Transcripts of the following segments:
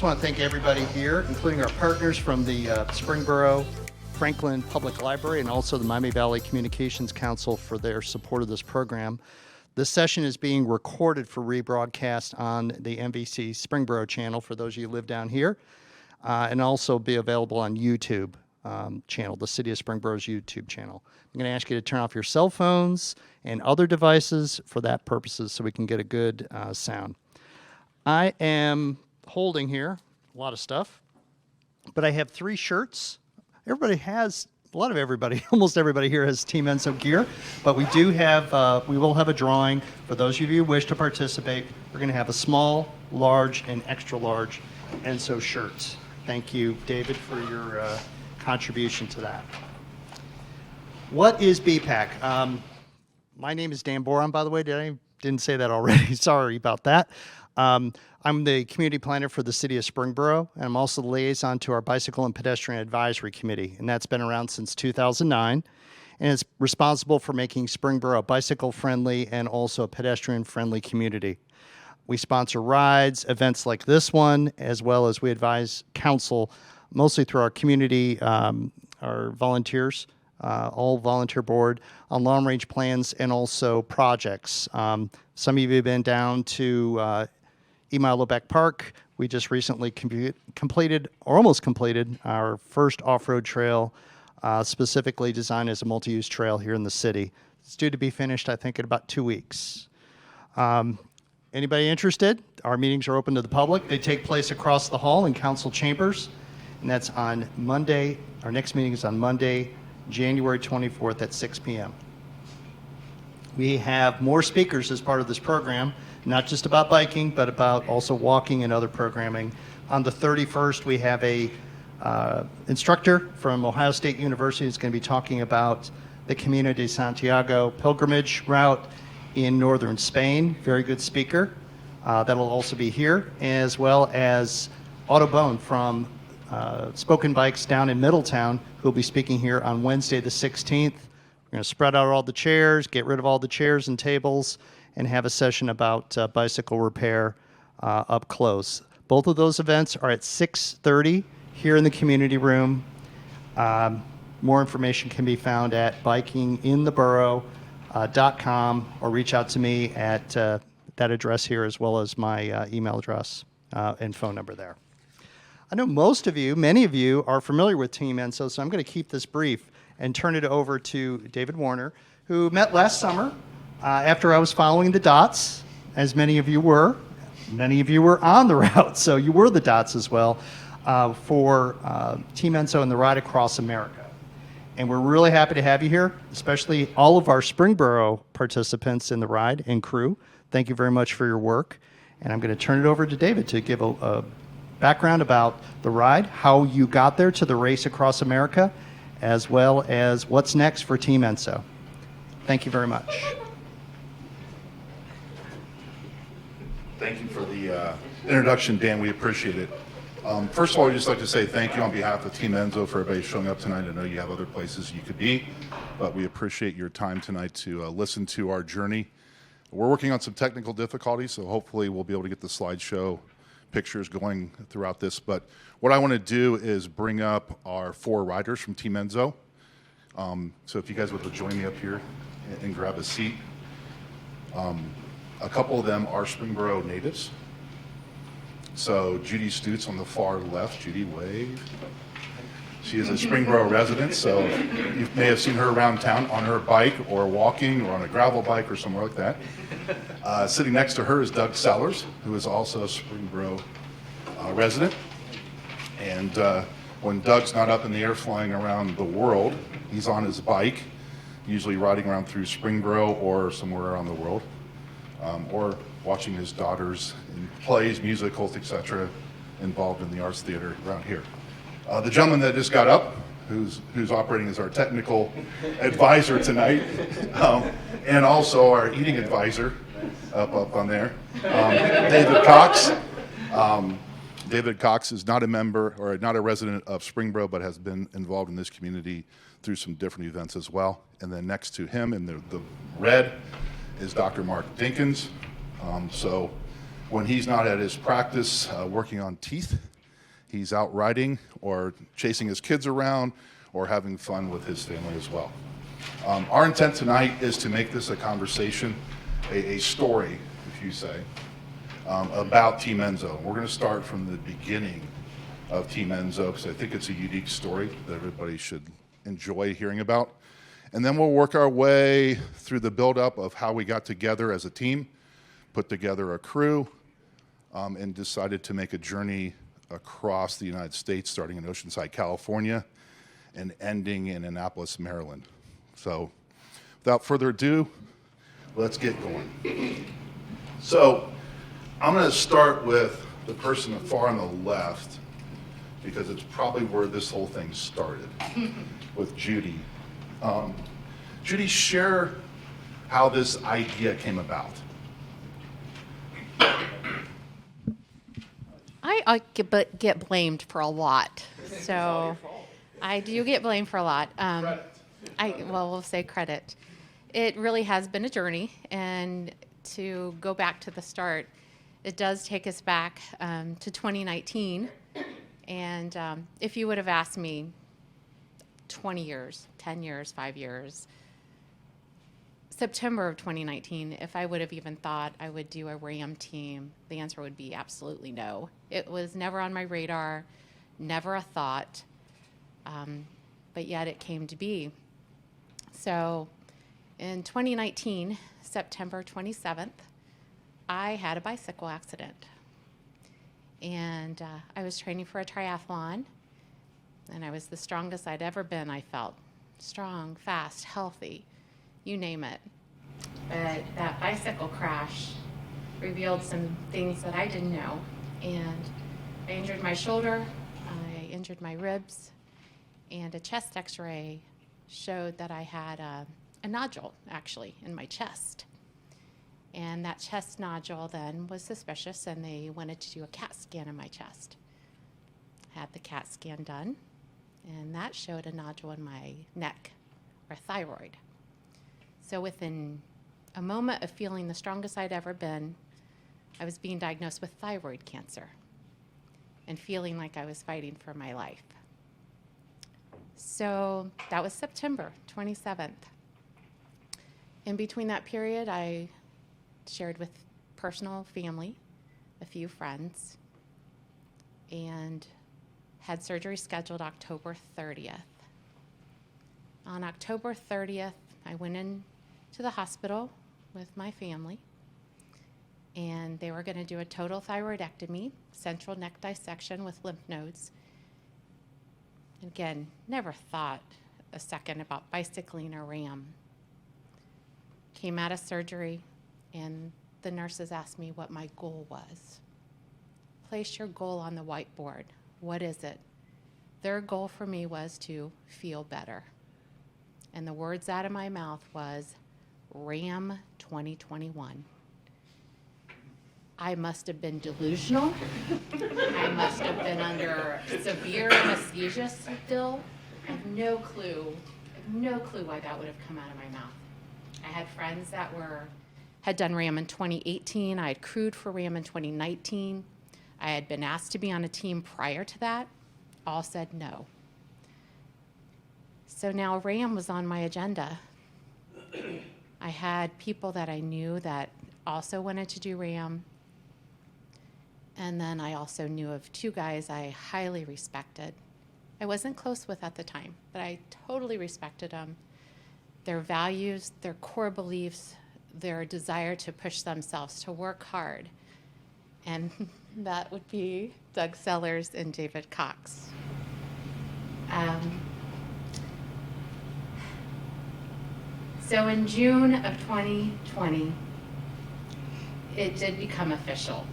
want to thank everybody here, including our partners from the Springboro Franklin Public Library and also the Miami Valley Communications Council for their support of this program. This session is being recorded for rebroadcast on the MVC Springboro channel for those of you who live down here, and also be available on YouTube channel, the City of Springboro's YouTube channel. I'm going to ask you to turn off your cell phones and other devices for that purposes so we can get a good sound. I am holding here a lot of stuff, but I have 3 shirts. Everybody has, almost everybody here has Team Enso gear, but we do have, we will have a drawing. For those of you who wish to participate, we're going to have a small, large, and extra large Enso shirts. Thank you, David, for your contribution to that. What is BPAC? My name is Dan Boron, by the way. Didn't say that already. Sorry about that. I'm the community planner for the City of Springboro, and I'm also the liaison to our Bicycle and Pedestrian Advisory Committee, and that's been around since 2009, and it's responsible for making Springboro a bicycle-friendly and also a pedestrian-friendly community. We sponsor rides, events like this one, as well as we advise council, mostly through our community, our volunteers, all volunteer board, on long-range plans and also projects. Some of you have been down to Emailo Park. We just recently completed, or almost completed, our first off-road trail, specifically designed as a multi-use trail here in the city. It's due to be finished, I think, in about 2 weeks. Anybody interested? Our meetings are open to the public. They take place across the hall in council chambers, and that's on Monday. Our next meeting is on Monday, January 24th at 6 p.m. We have more speakers as part of this program, not just about biking, but about also walking and other programming. On the 31st, we have a instructor from Ohio State University who's going to be talking about the Camino de Santiago pilgrimage route in northern Spain. Very good speaker. That'll also be here, as well as Otto Bone from Spoken Bikes down in Middletown, who'll be speaking here on Wednesday the 16th. We're going to spread out all the chairs, get rid of all the chairs and tables, and have a session about bicycle repair up close. Both of those events are at 6:30 here in the community room. More information can be found at bikingintheborough.com or reach out to me at that address here, as well as my email address and phone number there. I know most of you, many of you, are familiar with Team Enso, so I'm going to keep this brief and turn it over to David Warner, who met last summer after I was following the dots, as many of you were. Many of you were on the route, so you were the dots as well, for Team Enso and the Ride Across America. And we're really happy to have you here, especially all of our Springboro participants in the ride and crew. Thank you very much for your work. And I'm going to turn it over to David to give a background about the ride, how you got there to the race across America, as well as what's next for Team Enso. Thank you very much. Thank you for the introduction, Dan. We appreciate it. First of all, I'd just like to say thank you on behalf of Team Enso for everybody showing up tonight. I know you have other places you could be, but we appreciate your time tonight to listen to our journey. We're working on some technical difficulties, so hopefully we'll be able to get the slideshow pictures going throughout this. But what I want to do is bring up our 4 riders from Team Enso. So if you guys would join me up here and grab a seat. A couple of them are Springboro natives. So Judy Stutz on the far left. Judy, wave. She is a Springboro resident, so you may have seen her around town on her bike or walking or on a gravel bike or somewhere like that. Sitting next to her is Doug Sellers, who is also a Springboro resident. And when Doug's not up in the air flying around the world, he's on his bike, usually riding around through Springboro or somewhere around the world, or watching his daughters in plays, musicals, etc., involved in the arts theater around here. The gentleman that just got up, who's operating as our technical advisor tonight, and also our eating advisor up on there, David Cox. David Cox is not a member or not a resident of Springboro, but has been involved in this community through some different events as well. And then next to him in the red is Dr. Mark Dinkins. So when he's not at his practice working on teeth, He's out riding or chasing his kids around or having fun with his family as well. Our intent tonight is to make this a conversation, a story, if you say, about Team Enso. We're going to start from the beginning of Team Enso because I think it's a unique story that everybody should enjoy hearing about. And then we'll work our way through the buildup of how we got together as a team, put together a crew, and decided to make a journey across the United States, starting in Oceanside, California, and ending in Annapolis, Maryland. So without further ado, let's get going. So I'm going to start with the person far on the left because it's probably where this whole thing started, with Judy. Judy, share how this idea came about. I get blamed for a lot, so I do get blamed for a lot. We'll say credit. It really has been a journey, and to go back to the start, it does take us back to 2019. And if you would have asked me 20 years, 10 years, 5 years, September of 2019, if I would have even thought I would do a RAAM team, the answer would be absolutely no. It was never on my radar, never a thought, but yet it came to be. So in 2019, September 27th, I had a bicycle accident. And I was training for a triathlon, and I was the strongest I'd ever been, I felt. Strong, fast, healthy, you name it. But that bicycle crash revealed some things that I didn't know. And I injured my shoulder, I injured my ribs, and a chest x-ray showed that I had a nodule, actually, in my chest. And that chest nodule then was suspicious, and they wanted to do a CAT scan in my chest. Had the CAT scan done, and that showed a nodule in my neck, or thyroid. So within a moment of feeling the strongest I'd ever been, I was being diagnosed with thyroid cancer and feeling like I was fighting for my life. So that was September 27th. In between that period, I shared with personal family, a few friends, and had surgery scheduled October 30th. On October 30th, I went in to the hospital with my family, and they were going to do a total thyroidectomy, central neck dissection with lymph nodes. Again, never thought a second about bicycling or RAAM. Came out of surgery, and the nurses asked me what my goal was. Place your goal on the whiteboard. What is it? Their goal for me was to feel better. And the words out of my mouth was, RAAM 2021. I must have been delusional. I must have been under severe anesthesia still. I have no clue why that would have come out of my mouth. I had friends that had done RAAM in 2018. I had crewed for RAAM in 2019. I had been asked to be on a team prior to that. All said no. So now RAAM was on my agenda. I had people that I knew that also wanted to do RAAM. And then I also knew of two guys I highly respected. I wasn't close with at the time, but I totally respected them. Their values, their core beliefs, their desire to push themselves, to work hard. And that would be Doug Sellers and David Cox. So in June of 2020, it did become official.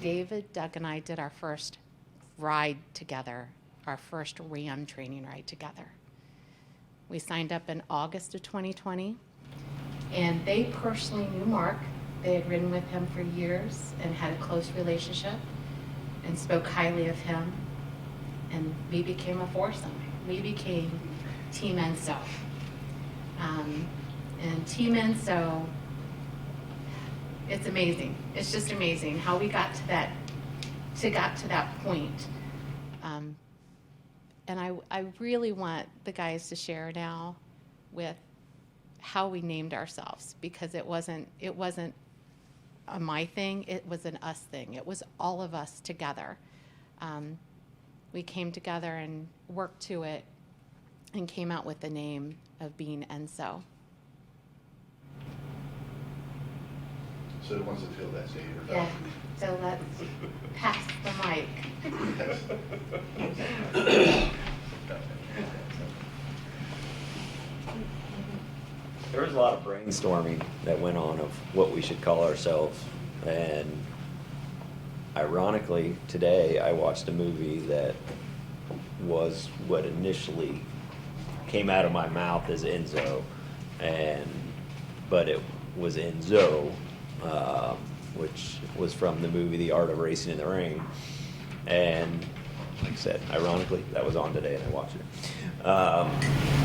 David, Doug, and I did our first ride together, our first RAAM training ride together. We signed up in August of 2020, and they personally knew Mark. They had ridden with him for years and had a close relationship and spoke highly of him, and we became a foursome. We became Team Enso. And Team Enso, it's amazing. It's just amazing how we got to that point And I really want the guys to share now with how we named ourselves, because it wasn't a my thing, it was an us thing. It was all of us together. We came together and worked to it and came out with the name of being Enso. So who wants to fill that stage? Yeah, so let's pass the mic. There was a lot of brainstorming that went on of what we should call ourselves. And ironically, today I watched a movie that was what initially came out of my mouth as Enzo, but it was Enzo, which was from the movie The Art of Racing in the Ring. And like I said, ironically, that was on today and I watched it.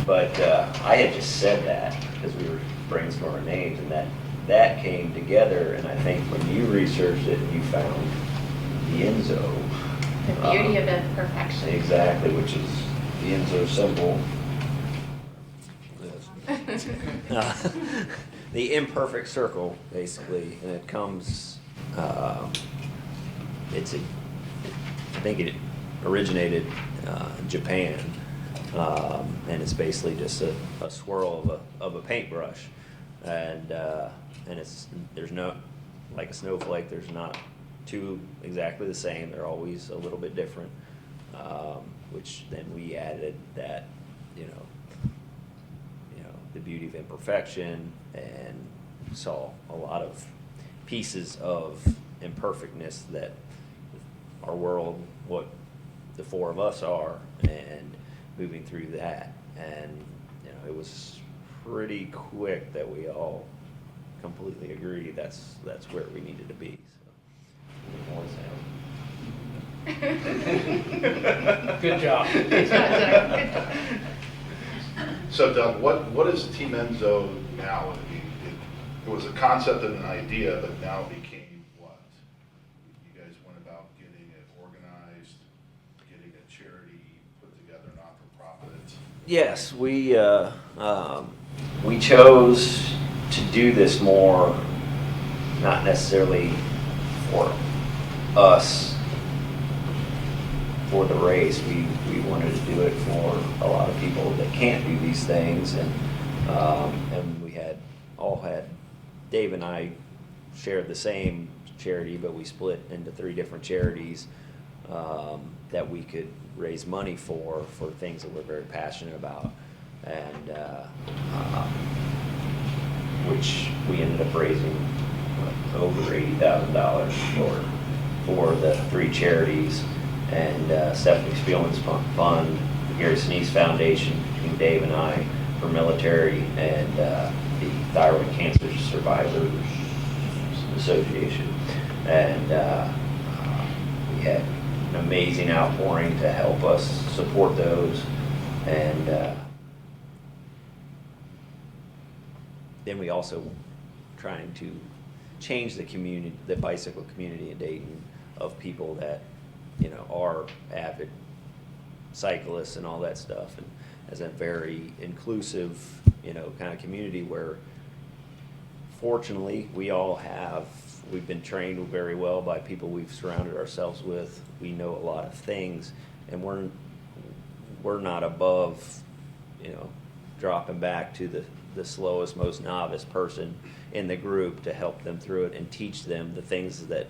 But I had just said that because we were brainstorming names, and that came together. And I think when you researched it, you found the Enzo. The beauty of imperfection. Exactly, which is the Enzo symbol. The imperfect circle, basically, and it comes. I think it originated in Japan, and it's basically just a swirl of a paintbrush, and there's no, like a snowflake. There's not two exactly the same. They're always a little bit different, which then we added that, the beauty of imperfection, and saw a lot of pieces of imperfectness that our world, what the four of us are, and moving through that. And it was pretty quick that we all completely agreed that's where we needed to be. So, Good job. Good job, Doug. Good job. So Doug, what is Team Enso now? I mean, it was a concept and an idea, but now it became what? You guys went about getting it organized, getting a charity put together, not-for-profit. yes, we chose to do this more, not necessarily for us, for the race. We wanted to do it for a lot of people that can't do these things, and we had Dave and I shared the same charity, but we split into 3 different charities that we could raise money for things that we're very passionate about, and which we ended up raising over $80,000 for the 3 charities. And Stephanie Spielman's fund, the Gary Sneese Foundation, between Dave and I, for military, and the Thyroid Cancer Survivors Association. And we had an amazing outpouring to help us support those. And then we also trying to change the community, the bicycle community in Dayton, of people that are avid cyclists and all that stuff, and as a very inclusive, kind of community where, fortunately, we've been trained very well by people we've surrounded ourselves with. We know a lot of things, and we're not above, dropping back to the slowest, most novice person in the group to help them through it and teach them the things that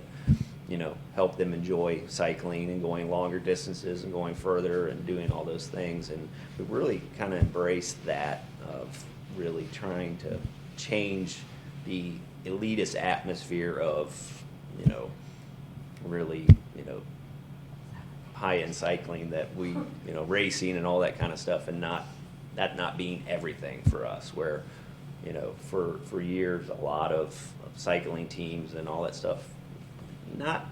help them enjoy cycling and going longer distances and going further and doing all those things. And we really kind of embraced that, of really trying to change the elitist atmosphere of, really, high-end cycling that we, racing and all that kind of stuff, and not being everything for us, where, for years, a lot of cycling teams and all that stuff, not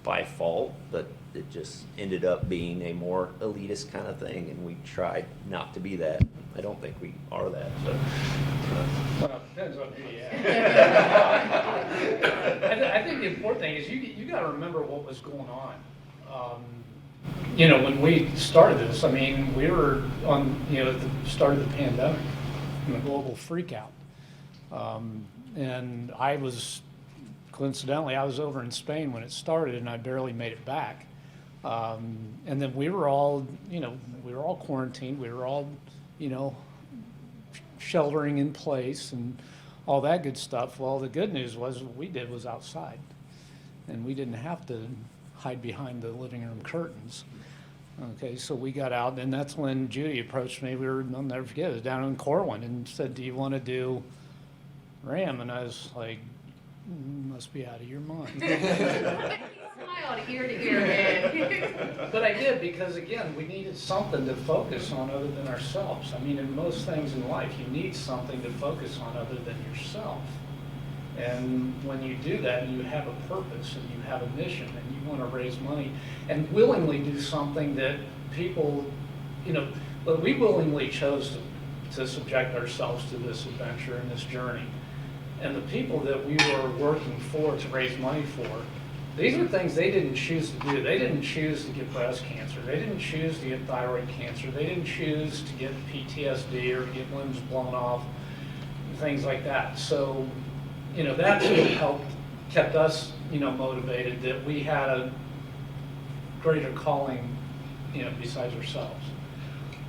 by fault, but it just ended up being a more elitist kind of thing, and we tried not to be that. I don't think we are that. So, Well, depends on who you ask. I think the important thing is you got to remember what was going on. you know, when we started this, I mean, we were on, you know, at the start of the pandemic, and the global freakout. And I was, coincidentally, I was over in Spain when it started, and I barely made it back. And then we were all, you know, we were all quarantined. We were all, you know, sheltering in place and all that good stuff. Well, the good news was what we did was outside, and we didn't have to hide behind the living room curtains. Okay, so we got out, and that's when Judy approached me. I'll never forget, it was down in Corwin, and said, "Do you want to do RAAM?" And I was like, "Must be out of your mind." Smiled ear to ear, man. But I did, because again, we needed something to focus on other than ourselves. I mean, in most things in life, you need something to focus on other than yourself. And when you do that, and you have a purpose, and you have a mission, and you want to raise money, and willingly do something that people, you know, but we willingly chose to subject ourselves to this adventure and this journey. And the people that we were working for to raise money for, these are things they didn't choose to do. They didn't choose to get breast cancer. They didn't choose to get thyroid cancer. They didn't choose to get PTSD or get limbs blown off, things like that. So, you know, that's what kept us, you know, motivated, that we had a greater calling, you know, besides ourselves.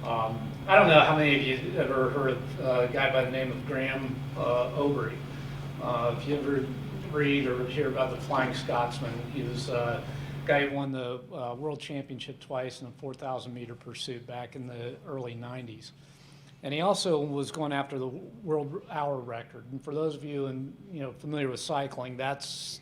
I don't know how many of you ever heard of a guy by the name of Graham Obery. If you ever read or hear about the Flying Scotsman, he was a guy who won the world championship twice in the 4,000 meter pursuit back in the early 90s. And he also was going after the world hour record. And for those of you familiar with cycling, that's,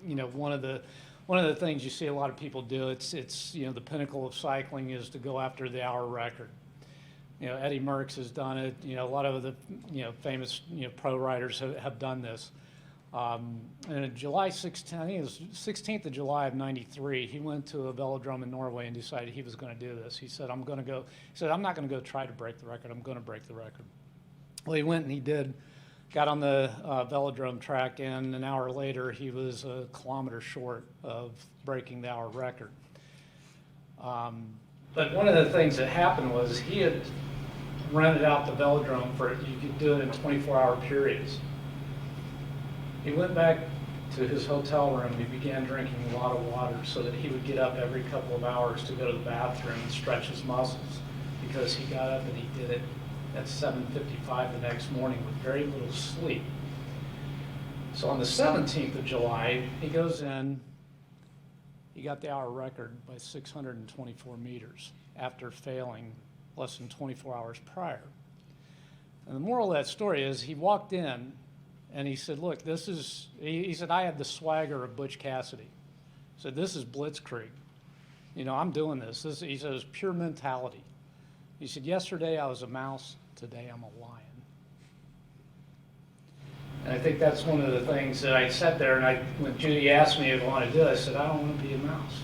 you know, one of the things you see a lot of people do. It's you know, the pinnacle of cycling is to go after the hour record. You know, Eddie Merckx has done it. You know, a lot of the, you know, famous, you know, pro riders have done this. And on July 16th, I think it was 16th of July of '93, he went to a velodrome in Norway and decided he was going to do this. He said, I'm not going to go try to break the record. I'm going to break the record. Well, he went and he did, got on the velodrome track, and an hour later, he was a kilometer short of breaking the hour record. But one of the things that happened was he had rented out the velodrome you could do it in 24-hour periods. He went back to his hotel room. He began drinking a lot of water so that he would get up every couple of hours to go to the bathroom and stretch his muscles, because he got up and he did it at 7:55 the next morning with very little sleep. So on the 17th of July, he goes in, he got the hour record by 624 meters after failing less than 24 hours prior. And the moral of that story is he walked in and he said, look, he said, I had the swagger of Butch Cassidy. He said, this is blitzkrieg. You know, I'm doing this. He said, it's pure mentality. He said, yesterday I was a mouse, today I'm a lion. And I think that's one of the things that I sat there, and when Judy asked me if I wanted to do it, I said, I don't want to be a mouse.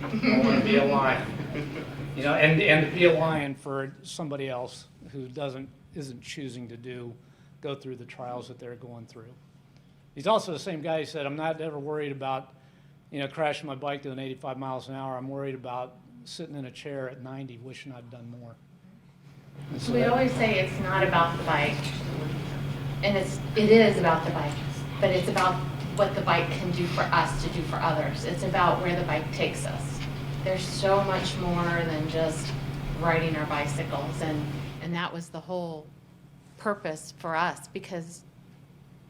I want to be a lion. You know, and to be a lion for somebody else who isn't choosing to go through the trials that they're going through. He's also the same guy who said, I'm not ever worried about, you know, crashing my bike doing 85 miles an hour. I'm worried about sitting in a chair at 90 wishing I'd done more. So We always say it's not about the bike, and it is about the bike, but it's about what the bike can do for us to do for others. It's about where the bike takes us. There's so much more than just riding our bicycles, and that was the whole purpose for us, because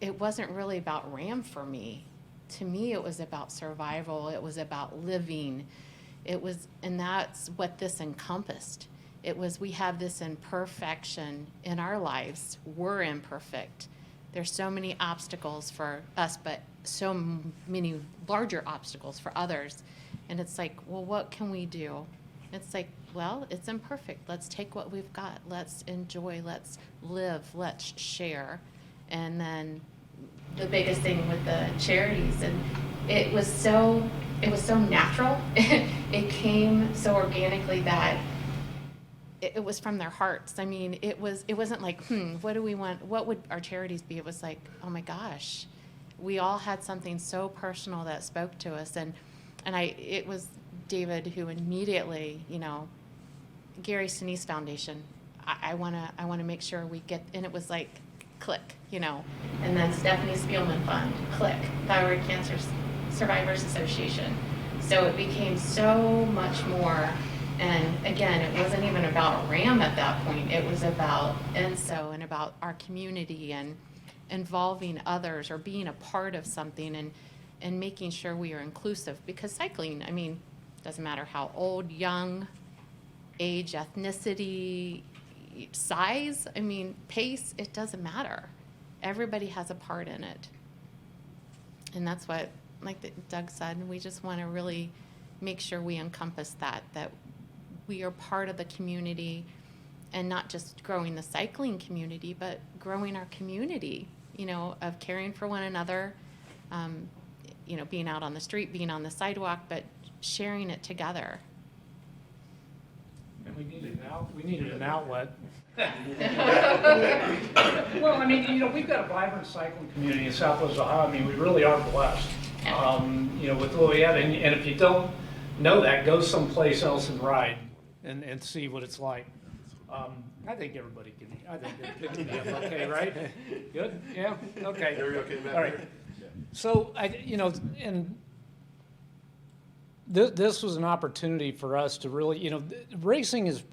it wasn't really about RAAM for me. To me, it was about survival. It was about living. And that's what this encompassed. It was, we have this imperfection in our lives. We're imperfect. There's so many obstacles for us, but so many larger obstacles for others. And it's like, well, what can we do? It's like, well, it's imperfect. Let's take what we've got. Let's enjoy. Let's live. Let's share. And then the biggest thing with the charities, and it was so natural. It came so organically that it was from their hearts. I mean, it wasn't like, what do we want? What would our charities be? It was like, oh my gosh, we all had something so personal that spoke to us, and it was David, who immediately, Gary Sneese Foundation, I want to make sure we get, and it was like, click, and then Stephanie Spielman Fund, click, Thyroid Cancer Survivors Association. So it became so much more, and again, it wasn't even about RAAM at that point, it was about Enso and about our community and involving others or being a part of something and making sure we are inclusive, because cycling, doesn't matter how old, young, age, ethnicity, size, pace, it doesn't matter. Everybody has a part in it. And that's what, like Doug said, we just want to really make sure we encompass that we are part of the community, and not just growing the cycling community, but growing our community, of caring for one another, being out on the street, being on the sidewalk, but sharing it together. And we needed an outlet. Well, we've got a vibrant cycling community in Southwest Ohio. We really are blessed, with what we have. And if you don't know that, go someplace else and ride and see what it's like. I think everybody can. I think they're okay, right? Good. Yeah. Okay. Are you okay back All right. there? So and this was an opportunity for us to really, racing is,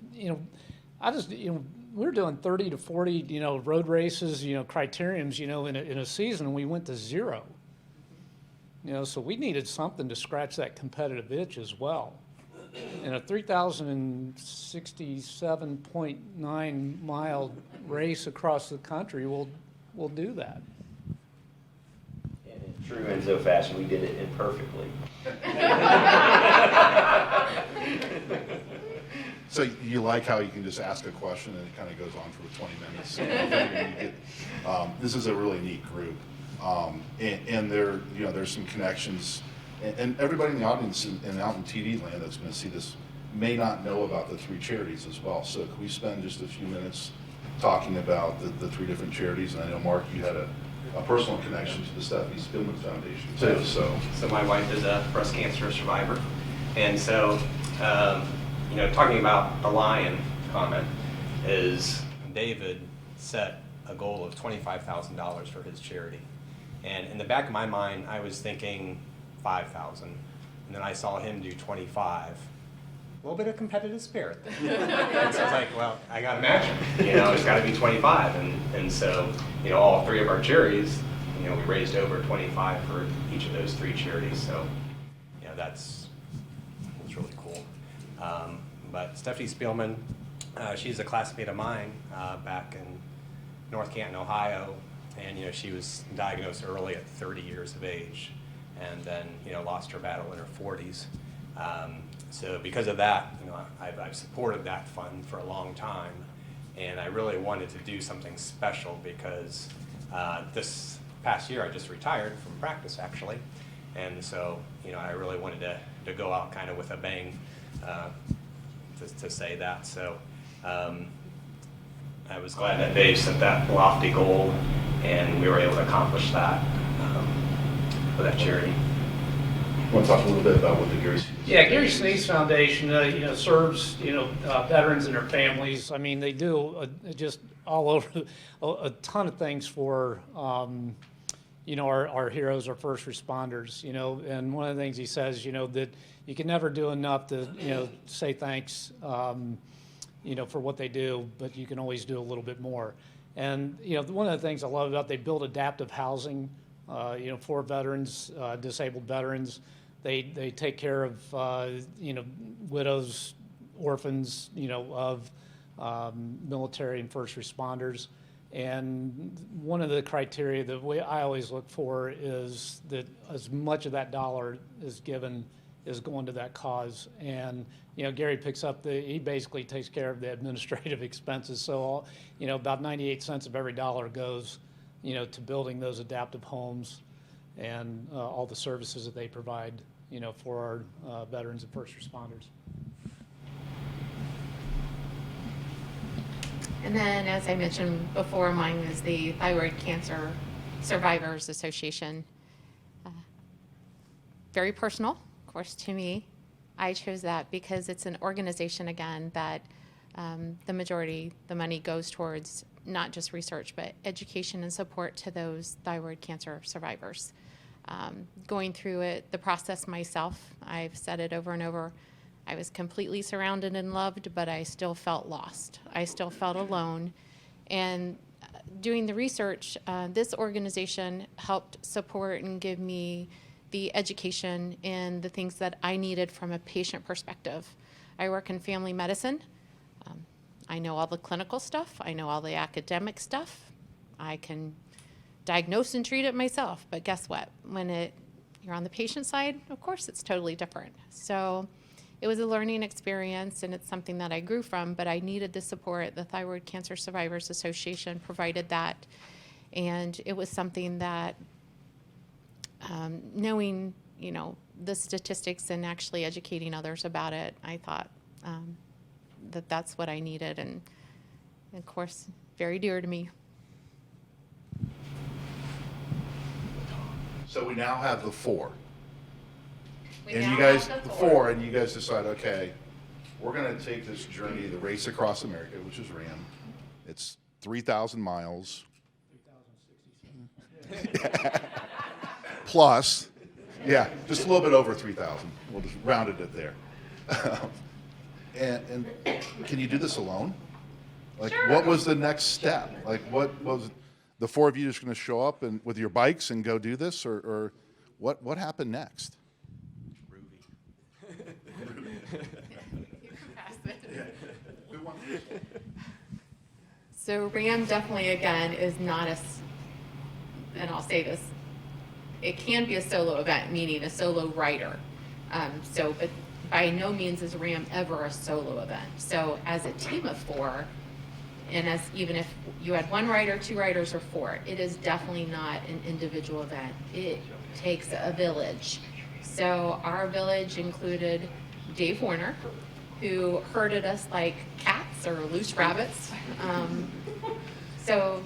we're doing 30 to 40, road races, criteriums, in a season, and we went to 0. So we needed something to scratch that competitive itch as well. And a 3,067.9 mile race across the country will do that. And in true Enzo fashion, we did it imperfectly. So you like how you can just ask a question and it kind of goes on for 20 minutes. This is a really neat group, and there, there's some connections, and everybody in the audience and out in TD land that's going to see this may not know about the 3 charities as well. So can we spend just a few minutes talking about the 3 different charities? And I know, Mark, you had a personal connection to the Stephanie Spielman Foundation too. So my wife is a breast cancer survivor, and so talking about the lion comment is David set a goal of $25,000 for his charity, and in the back of my mind I was thinking 5,000, and then I saw him do 25. A little bit of competitive spirit there. And so I was like, well, I got to match him. It's got to be 25, and so all 3 of our charities, we raised over 25 for each of those 3 charities. So that's really cool. But Stephanie Spielman, she's a classmate of mine back in North Canton, Ohio, and she was diagnosed early at 30 years of age, and then lost her battle in her 40s. So because of that, I've supported that fund for a long time, and I really wanted to do something special because this past year I just retired from practice actually, and so I really wanted to go out kind of with a bang to say that. So I was glad that Dave set that lofty goal, and we were able to accomplish that for that charity. I want to talk a little bit about what the Gary Sneese Yeah, Gary Sneese Foundation, serves, veterans and their families. They do just all over a ton of things for, our heroes, our first responders, and one of the things he says, that you can never do enough to, say thanks, for what they do, but you can always do a little bit more. And, one of the things I love about they build adaptive housing, for veterans, disabled veterans. They take care of, widows, orphans, of military and first responders. And one of the criteria that I always look for is that as much of that dollar is given is going to that cause. And, Gary picks up he basically takes care of the administrative expenses. So, about 98 cents of every dollar goes, to building those adaptive homes and all the services that they provide, for our veterans and first responders. And then, as I mentioned before, mine is the Thyroid Cancer Survivors Association. Very personal, of course, to me. I chose that because it's an organization, again, that the majority, the money goes towards not just research, but education and support to those thyroid cancer survivors. Going through it, the process myself, I've said it over and over, I was completely surrounded and loved, but I still felt lost. I still felt alone. And doing the research, this organization helped support and give me the education and the things that I needed from a patient perspective. I work in family medicine. I know all the clinical stuff. I know all the academic stuff. I can diagnose and treat it myself, but guess what? When you're on the patient side, of course it's totally different. So it was a learning experience, and it's something that I grew from, but I needed the support. The Thyroid Cancer Survivors Association provided that, and it was something that, knowing, the statistics and actually educating others about it, I thought that's what I needed, and of course, very dear to me. So we now have the 4. We And now you guys, have the the 4, and you guys decide, okay, we're going to take this journey, the Race Across America, which is RAAM. It's 3,000 miles. 3,067. Plus, yeah, just a little bit over 3,000. We'll just rounded it there. And can you do this alone? Like, what was the next step? Like, what was the 4 of you just going to show up and with your bikes and go do this, or what happened next? So RAAM definitely, again, is not and I'll say this, it can be a solo event, meaning a solo rider. But by no means is RAAM ever a solo event. So as a team of 4, and even if you had 1 rider, 2 riders, or 4, it is definitely not an individual event. It takes a village. So our village included Dave Warner, who herded us like cats or loose rabbits. So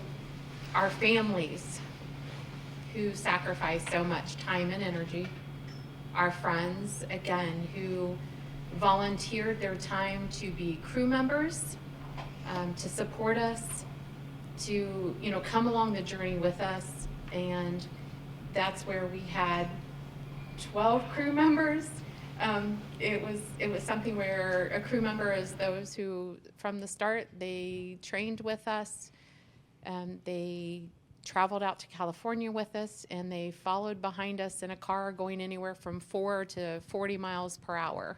our families who sacrificed so much time and energy, our friends, again, who volunteered their time to be crew members, to support us, to come along the journey with us, and that's where we had 12 crew members. It was something where a crew member is those who, from the start, they trained with us, they traveled out to California with us, and they followed behind us in a car going anywhere from 4 to 40 miles per hour.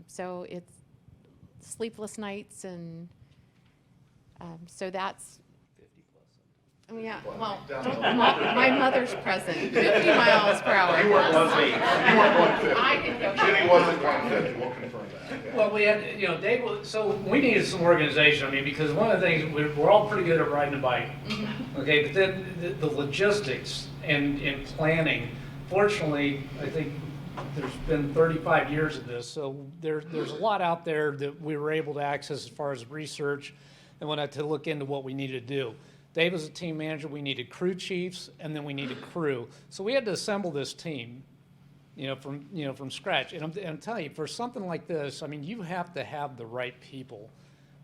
So it's sleepless nights, and so that's, yeah, well, my mother's present, 50 miles per hour. You weren't going 50. You weren't going 50. I didn't go Jimmy wasn't going 50. We'll confirm that. Well, we had, Dave, so we needed some organization, because one of the things, we're all pretty good at riding a bike. Okay, but then the logistics and planning, fortunately, I think there's been 35 years of this, so there's a lot out there that we were able to access as far as research and whatnot to look into what we needed to do. Dave was a team manager, we needed crew chiefs, and then we needed crew. So we had to assemble this team, from scratch. And I'm telling you, for something like this, you have to have the right people,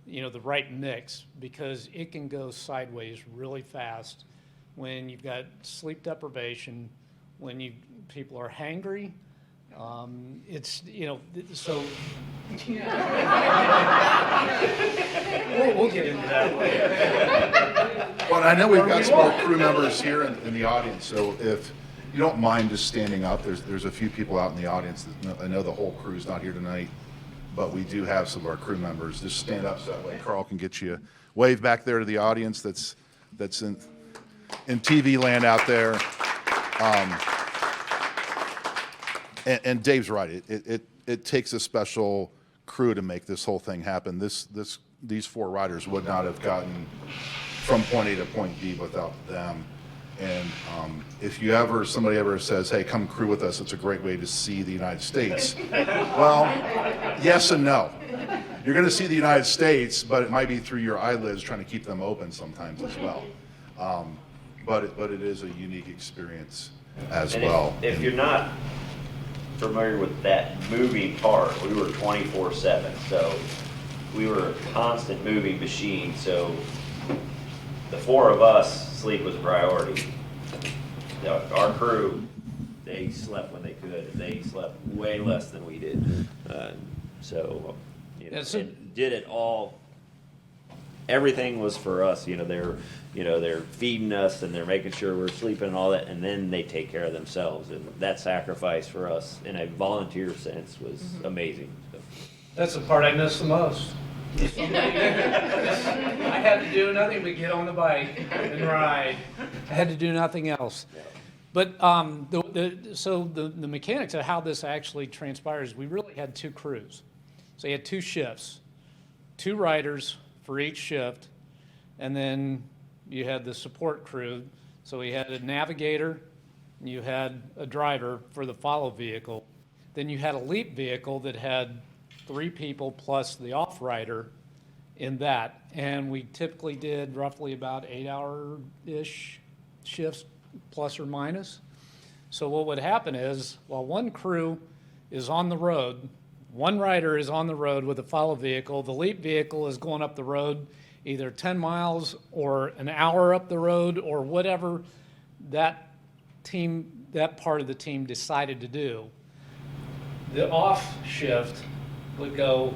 the right mix, because it can go sideways really fast when you've got sleep deprivation, when people are hangry. So we'll get into that later. Well, I know we've got some more crew members here in the audience, so if you don't mind just standing up, there's a few people out in the audience. I know the whole crew's not here tonight, but we do have some of our crew members. Just stand up so that way Carl can get you. Wave back there to the audience that's in TV land out there. And Dave's right. It takes a special crew to make this whole thing happen. These 4 riders would not have gotten from point A to point B without them. And if somebody ever says, "Hey, come crew with us," it's a great way to see the United States. Well, yes and no. You're going to see the United States, but it might be through your eyelids, trying to keep them open sometimes as well. But it is a unique experience as And well. if you're not familiar with that moving part, we were 24/7, so we were a constant moving machine, so the four of us, sleep was a priority. Our crew, they slept when they could, and they slept way less than we did. So, you know, Yeah, so- and did it all. Everything was for us. They're feeding us and they're making sure we're sleeping and all that, and then they take care of themselves. And that sacrifice for us, in a volunteer sense, was amazing. So. That's the part I miss the most. I had to do nothing but get on the bike and ride. I had to do nothing else. But the mechanics of how this actually transpires, we really had two crews. So you had two shifts, two riders for each shift, and then you had the support crew. So we had a navigator, you had a driver for the follow vehicle. Then you had a leap vehicle that had 3 people plus the off rider in that. And we typically did roughly about 8-hour-ish shifts, plus or minus. So what would happen is, while one crew is on the road, one rider is on the road with a follow vehicle, the leap vehicle is going up the road either 10 miles or an hour up the road or whatever that part of the team decided to do. The off shift would go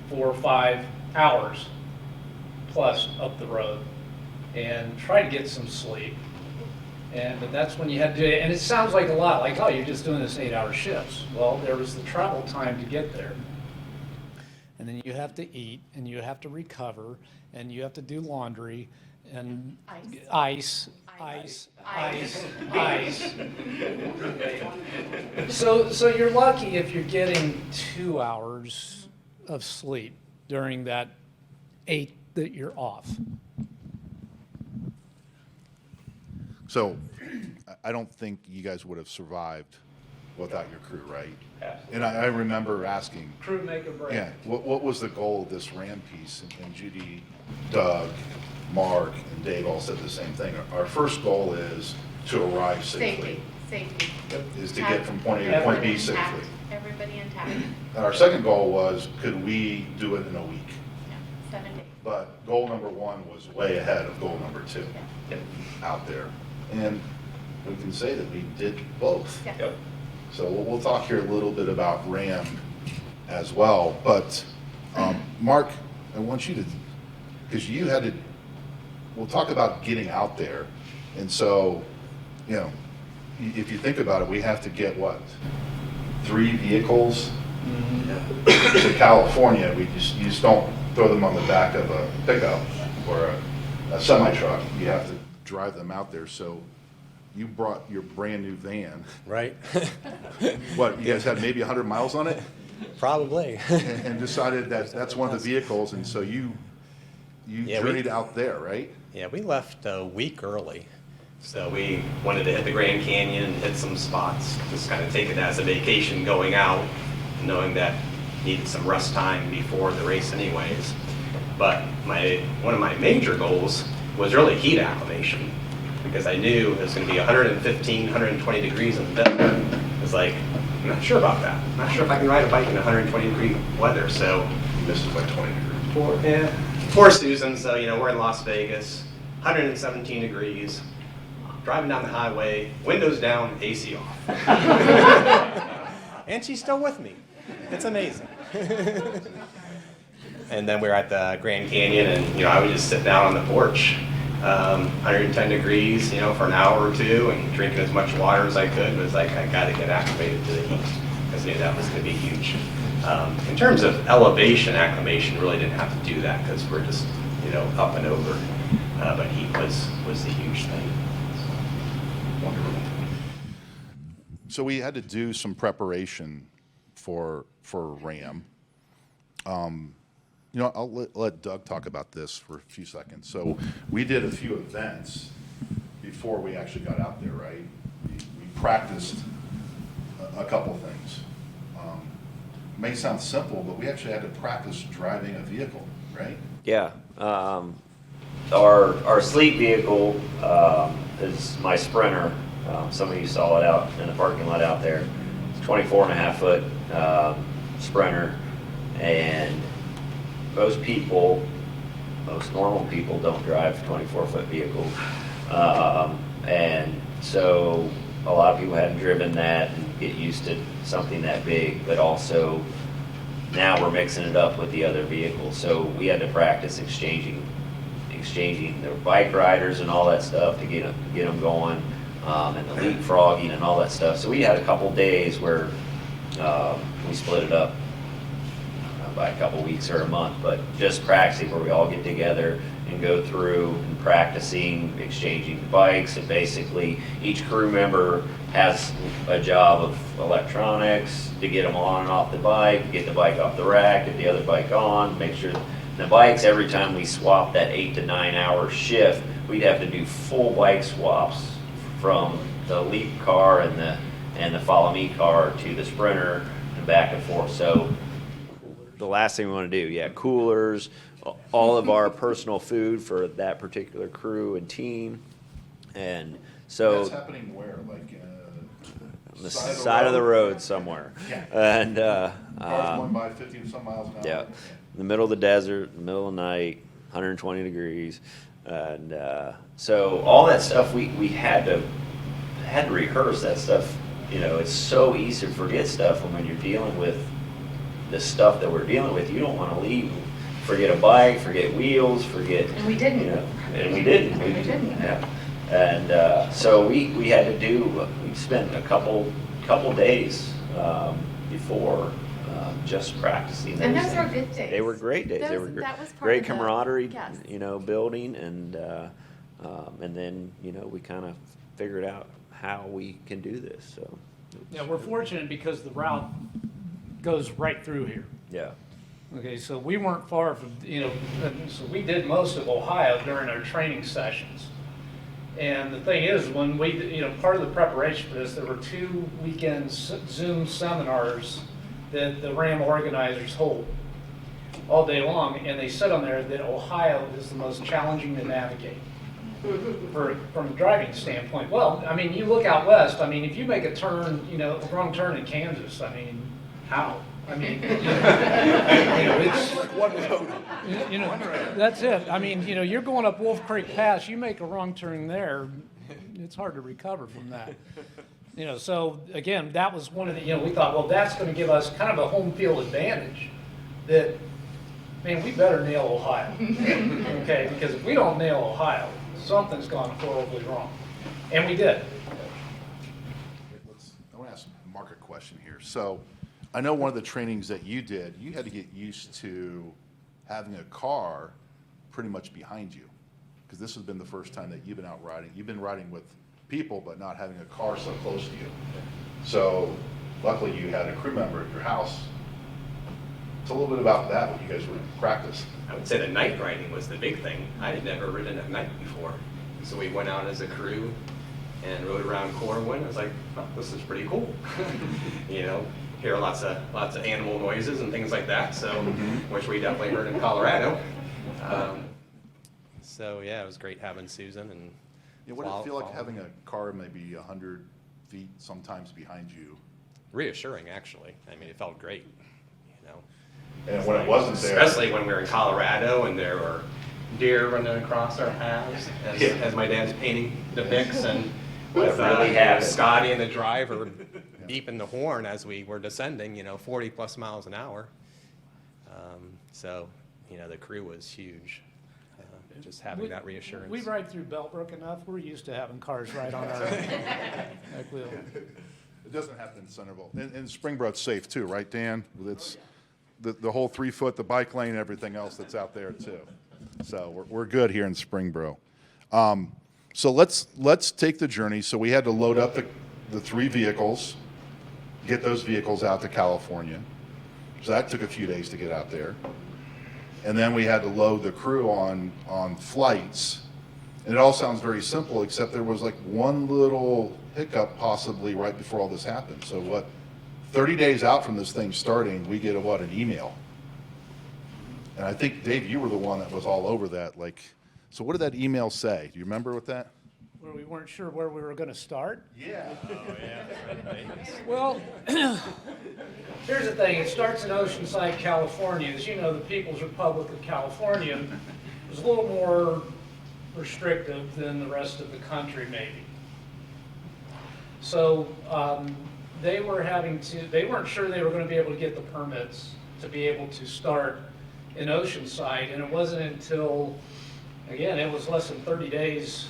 4 or 5 hours plus up the road and try to get some sleep. But that's when you had to do it. And it sounds like a lot, like, oh, you're just doing this 8-hour shifts. Well, there was the travel time to get there. And then you have to eat, and you have to recover, and you have to do laundry, and ice. So you're lucky if you're getting 2 hours of sleep during that 8 that you're off. So I don't think you guys would have survived without your crew, right? And I remember asking, Crew make or break. yeah, what was the goal of this RAAM piece? And Judy, Doug, Mark, and Dave all said the same thing. Our first goal is to arrive safely. Safety. Is to get from point A to point B safely. Everybody intact. And our second goal was, could we do it in a week? Yeah, 7 days. But goal number 1 was way ahead of goal number 2 out there. And we can say that we did both. Yeah. Yep. So we'll talk here a little bit about RAAM as well. But Mark, I want you to, because you had to, we'll talk about getting out there. And so, if you think about it, we have to get what? 3 vehicles to California. You just don't throw them on the back of a pickup or a semi-truck. You have to drive them out there. So you brought your brand new van. Right. What, you guys had maybe 100 miles on it? Probably. And decided that that's one of the vehicles, and so you Yeah, journeyed out there, right? Yeah, we left a week early. So we wanted to hit the Grand Canyon and hit some spots, just kind of take it as a vacation going out, knowing that needed some rest time before the race anyways. But one of my major goals was really heat acclimation, because I knew it was going to be 115, 120 degrees in the desert. It's like, I'm not sure about that. I'm not sure if I can ride a bike in 120 degree weather. So You missed it by 20 degrees. Poor Susan. So, we're in Las Vegas, 117 degrees, driving down the highway, windows down, AC off. And she's still with me. It's amazing. And then we were at the Grand Canyon, and I would just sit down on the porch, 110 degrees, for an hour or two, and drinking as much water as I could. It was like, I got to get acclimated to the heat, because I knew that was going to be huge. In terms of elevation acclimation, really didn't have to do that, because we're just up and over. But heat was the huge thing. Wonderful. So we had to do some preparation for RAAM. I'll let Doug talk about this for a few seconds. So we did a few events before we actually got out there, right? We practiced a couple things. May sound simple, but we actually had to practice driving a vehicle, right? Yeah. Our sleep vehicle is my Sprinter. Some of you saw it out in the parking lot out there. 24.5 foot Sprinter, and most normal people don't drive 24-foot vehicles. And so a lot of people hadn't driven that and get used to something that big, but also now we're mixing it up with the other vehicles. So we had to practice exchanging the bike riders and all that stuff to get them going, and the leapfrogging and all that stuff. So we had a couple days where we split it up by a couple weeks or a month, but just practicing where we all get together and go through and practicing, exchanging bikes, and basically each crew member has a job of electronics to get them on and off the bike, get the bike off the rack, get the other bike on, make sure the bikes, every time we swap that 8 to 9 hour shift, we'd have to do full bike swaps from the Leap car and the Follow Me car to the Sprinter and back and forth. So the last thing we want to do, yeah, coolers, all of our personal food for that particular crew and team. And so That's happening where? Like on the side of the road somewhere. Yeah. And Cars going by 50 and some miles an hour. yeah, in the middle of the desert, in the middle of the night, 120 degrees. And so all that stuff we had to rehearse that stuff. You know, it's so easy to forget stuff when you're dealing with the stuff that we're dealing with. You don't want to leave, forget a bike, forget wheels, forget. And we didn't. You know, and we didn't. We didn't. Yeah. And so we had to do. We spent a couple days before just practicing. And those things. were good days. They were great days. They Those- were that was part great of the- camaraderie. yes. You know, building and then we kind of figured out how we can do this. So Yeah, we're fortunate because the route goes right through here. yeah. Okay, so we weren't far from, so we did most of Ohio during our training sessions. And the thing is, when we, part of the preparation for this, there were 2 weekend Zoom seminars that the RAAM organizers hold all day long, and they said on there that Ohio is the most challenging to navigate from a driving standpoint. Well, I mean, you look out west, I mean, if you make a turn, a wrong turn in Kansas, I mean, how? I mean, it's Like one road. that's it. I mean, you're going up Wolf Creek Pass, you make a wrong turn there, it's hard to recover from that. So again, that was one of the, we thought, well, that's going to give us kind of a home field advantage that, man, we better nail Ohio. Okay, because if we don't nail Ohio, something's gone horribly wrong. And we did. I want to ask Mark a question here. So I know one of the trainings that you did, you had to get used to having a car pretty much behind you, because this has been the first time that you've been out riding. You've been riding with people, but not having a car so close to you. So luckily you had a crew member at your house. Tell a little bit about that when you guys were in practice. I would say the night riding was the big thing. I had never ridden at night before. So we went out as a crew and rode around Corwin. I was like, oh, this is pretty cool. Hear lots of animal noises and things like that. So, which we definitely heard in Colorado. So yeah, it was great having Susan and. What did it feel like having a car maybe 100 feet sometimes behind you? Reassuring, actually. I mean, it felt great. And when it wasn't there. Especially when we were in Colorado and there were deer running across our paths as my dad's painting the pics, and with really happened. Scotty and the Driver beeping the horn as we were descending, 40 plus miles an hour. So, the crew was huge. Just having that reassurance. We ride through Bellbrook enough, we're used to having cars right on our back wheel. It doesn't happen in Centerville. And Springboro, it's safe too, right, Dan? It's the whole 3 foot, the bike lane, and everything else that's out there too. So we're good here in Springboro. So let's take the journey. So we had to load up the 3 vehicles, get those vehicles out to California. So that took a few days to get out there. And then we had to load the crew on flights. And it all sounds very simple, except there was like one little hiccup possibly right before all this happened. So 30 days out from this thing starting, we get an email. And I think, Dave, you were the one that was all over that. So what did that email say? Do you remember what that? where we weren't sure where we were going to start. Yeah. Well, here's the thing. It starts in Oceanside, California. As you know, the People's Republic of California is a little more restrictive than the rest of the country, maybe. So they weren't sure they were going to be able to get the permits to be able to start in Oceanside, and it wasn't until, again, it was less than 30 days,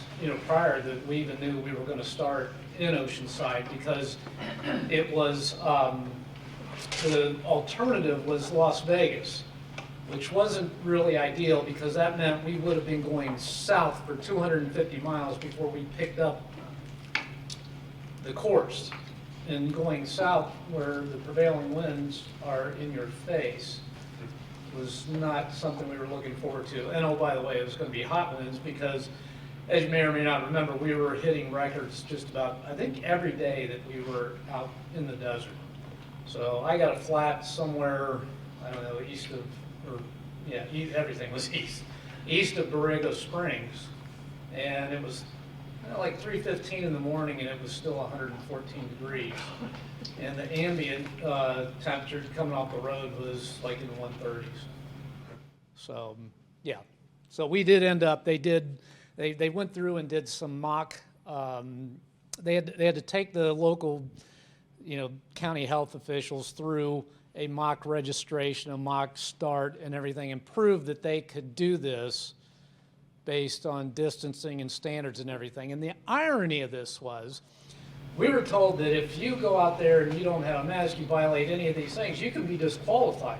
prior that we even knew we were going to start in Oceanside, because it was, the alternative was Las Vegas, which wasn't really ideal, because that meant we would have been going south for 250 miles before we picked up the course. And going south where the prevailing winds are in your face was not something we were looking forward to. And oh, by the way, it was going to be hot winds, because as you may or may not remember, we were hitting records just about, I think, every day that we were out in the desert. So I got a flat somewhere, I don't know, everything was east of Borrego Springs. And it was like 3:15 in the morning, and it was still 114 degrees. And the ambient temperature coming off the road was like in the 130s. So, yeah. So we did end up, they went through and did some mock, they had to take the local, county health officials through a mock registration, a mock start and everything, and prove that they could do this based on distancing and standards and everything. And the irony of this was, we were told that if you go out there and you don't have a mask, you violate any of these things, you can be disqualified.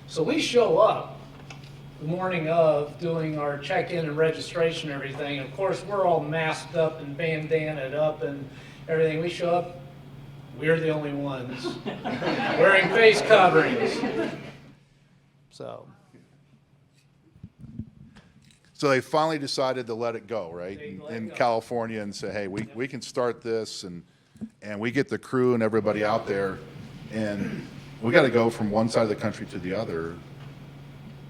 So we show up the morning of doing our check-in and registration and everything. And of course, we're all masked up and bandanaed up and everything. We show up, we're the only ones wearing face coverings. So they finally decided to let it go, right? They let In it go. California, and say, hey, we can start this, and we get the crew and everybody out there, and we got to go from one side of the country to the other.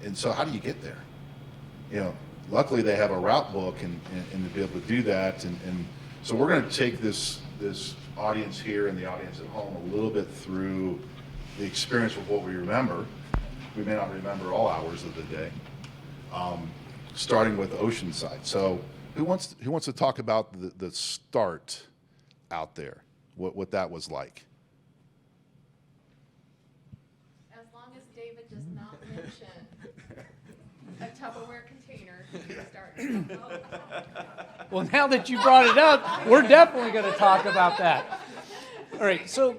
And so how do you get there? Luckily they have a route book and to be able to do that. And so we're going to take this audience here and the audience at home a little bit through the experience of what we remember. We may not remember all hours of the day. Starting with Oceanside. So who wants to talk about the start out there, what that was like? As long as David does not mention a Tupperware container, he can start. Well, now that you brought it up, we're definitely going to talk about that. All right, so,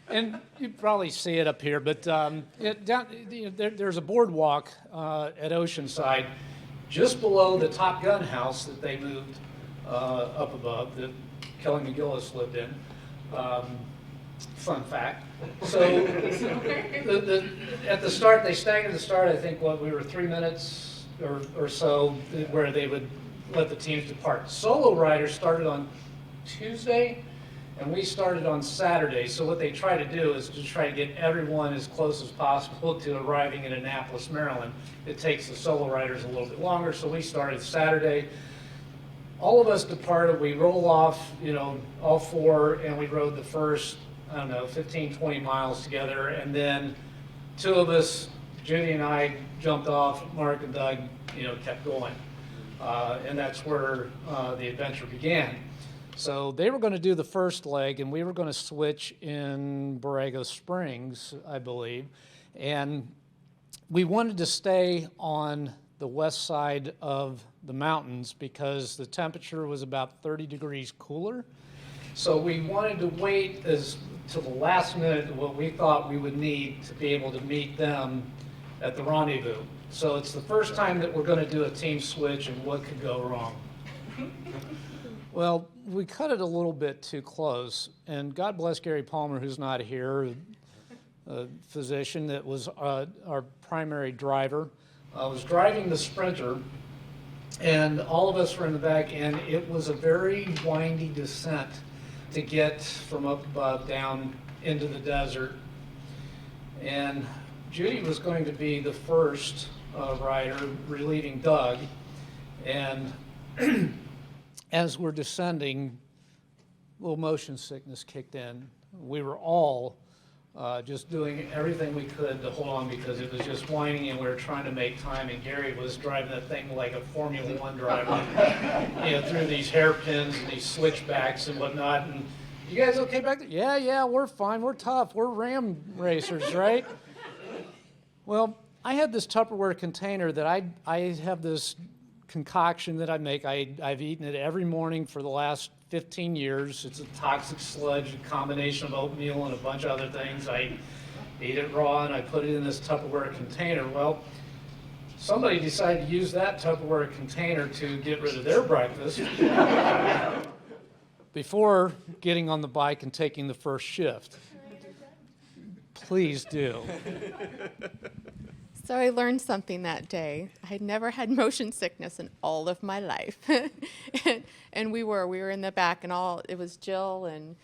and you probably see it up here, but there's a boardwalk at Oceanside just below the Top Gun house that they moved up above that Kelly McGillis lived in. Fun fact. So at the start, they staggered the start. I think we were 3 minutes or so where they would let the teams depart. Solo riders started on Tuesday, and we started on Saturday. So what they try to do is to try to get everyone as close as possible to arriving in Annapolis, Maryland. It takes the solo riders a little bit longer, so we started Saturday. All of us departed. We roll off, all four, and we rode the first, 15, 20 miles together. And then two of us, Judy and I, jumped off. Mark and Doug, kept going. And that's where the adventure began. So they were going to do the first leg, and we were going to switch in Borrego Springs, I believe. And we wanted to stay on the west side of the mountains because the temperature was about 30 degrees cooler. So we wanted to wait till the last minute what we thought we would need to be able to meet them at the rendezvous. So it's the first time that we're going to do a team switch, and what could go wrong? Well, we cut it a little bit too close, and God bless Gary Palmer, who's not here, a physician that was our primary driver, was driving the Sprinter, and all of us were in the back, and it was a very windy descent to get from up above down into the desert. And Judy was going to be the first rider relieving Doug, and as we're descending, a little motion sickness kicked in. We were all just doing everything we could to hold on because it was just whining and we were trying to make time, and Gary was driving that thing like a Formula One driver, through these hairpins and these switchbacks and whatnot. And you guys okay back there? Yeah, we're fine. We're tough. We're RAM racers, right? Well, I had this Tupperware container that I have this concoction that I make. I've eaten it every morning for the last 15 years. It's a toxic sludge, a combination of oatmeal and a bunch of other things. I eat it raw and I put it in this Tupperware container. Well, somebody decided to use that Tupperware container to get rid of their breakfast before getting on the bike and taking the first shift. Please do. So I learned something that day. I had never had motion sickness in all of my life. and we were in the back, and it was Jill and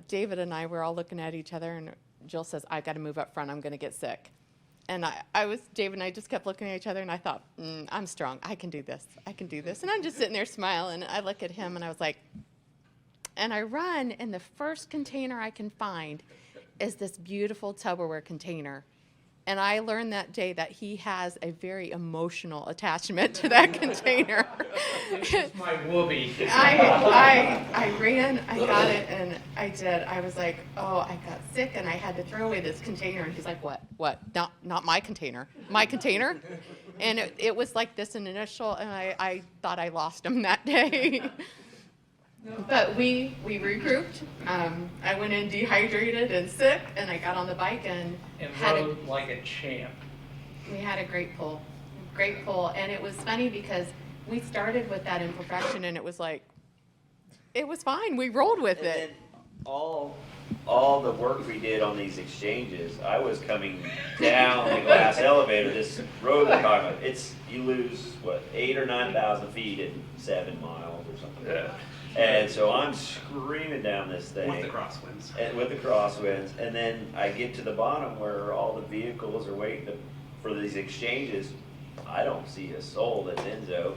David and I were all looking at each other, and Jill says, "I got to move up front. I'm going to get sick." And David and I just kept looking at each other, and I thought, I'm strong. I can do this. And I'm just sitting there smiling. I look at him, and I was like, and I run, and the first container I can find is this beautiful Tupperware container. And I learned that day that he has a very emotional attachment to that container. It's my whoopee. I ran, I got it, and I was like, oh, I got sick, and I had to throw away this container. And he's like, what? Not my container. My container? And it was like this an initial, and I thought I lost him that day. But we regrouped. I went in dehydrated and sick, and I got on the bike and rode like a champ. We had a great pull, and it was funny because we started with that imperfection, and it was fine. We rolled with And it. then all the work we did on these exchanges, I was coming down the glass elevator, this road we're talking about. You lose 8,000 or 9,000 feet in 7 miles or something. Yeah. And so I'm screaming down this thing. With the crosswinds. With the crosswinds. And then I get to the bottom where all the vehicles are waiting for these exchanges. I don't see a soul that's Enso.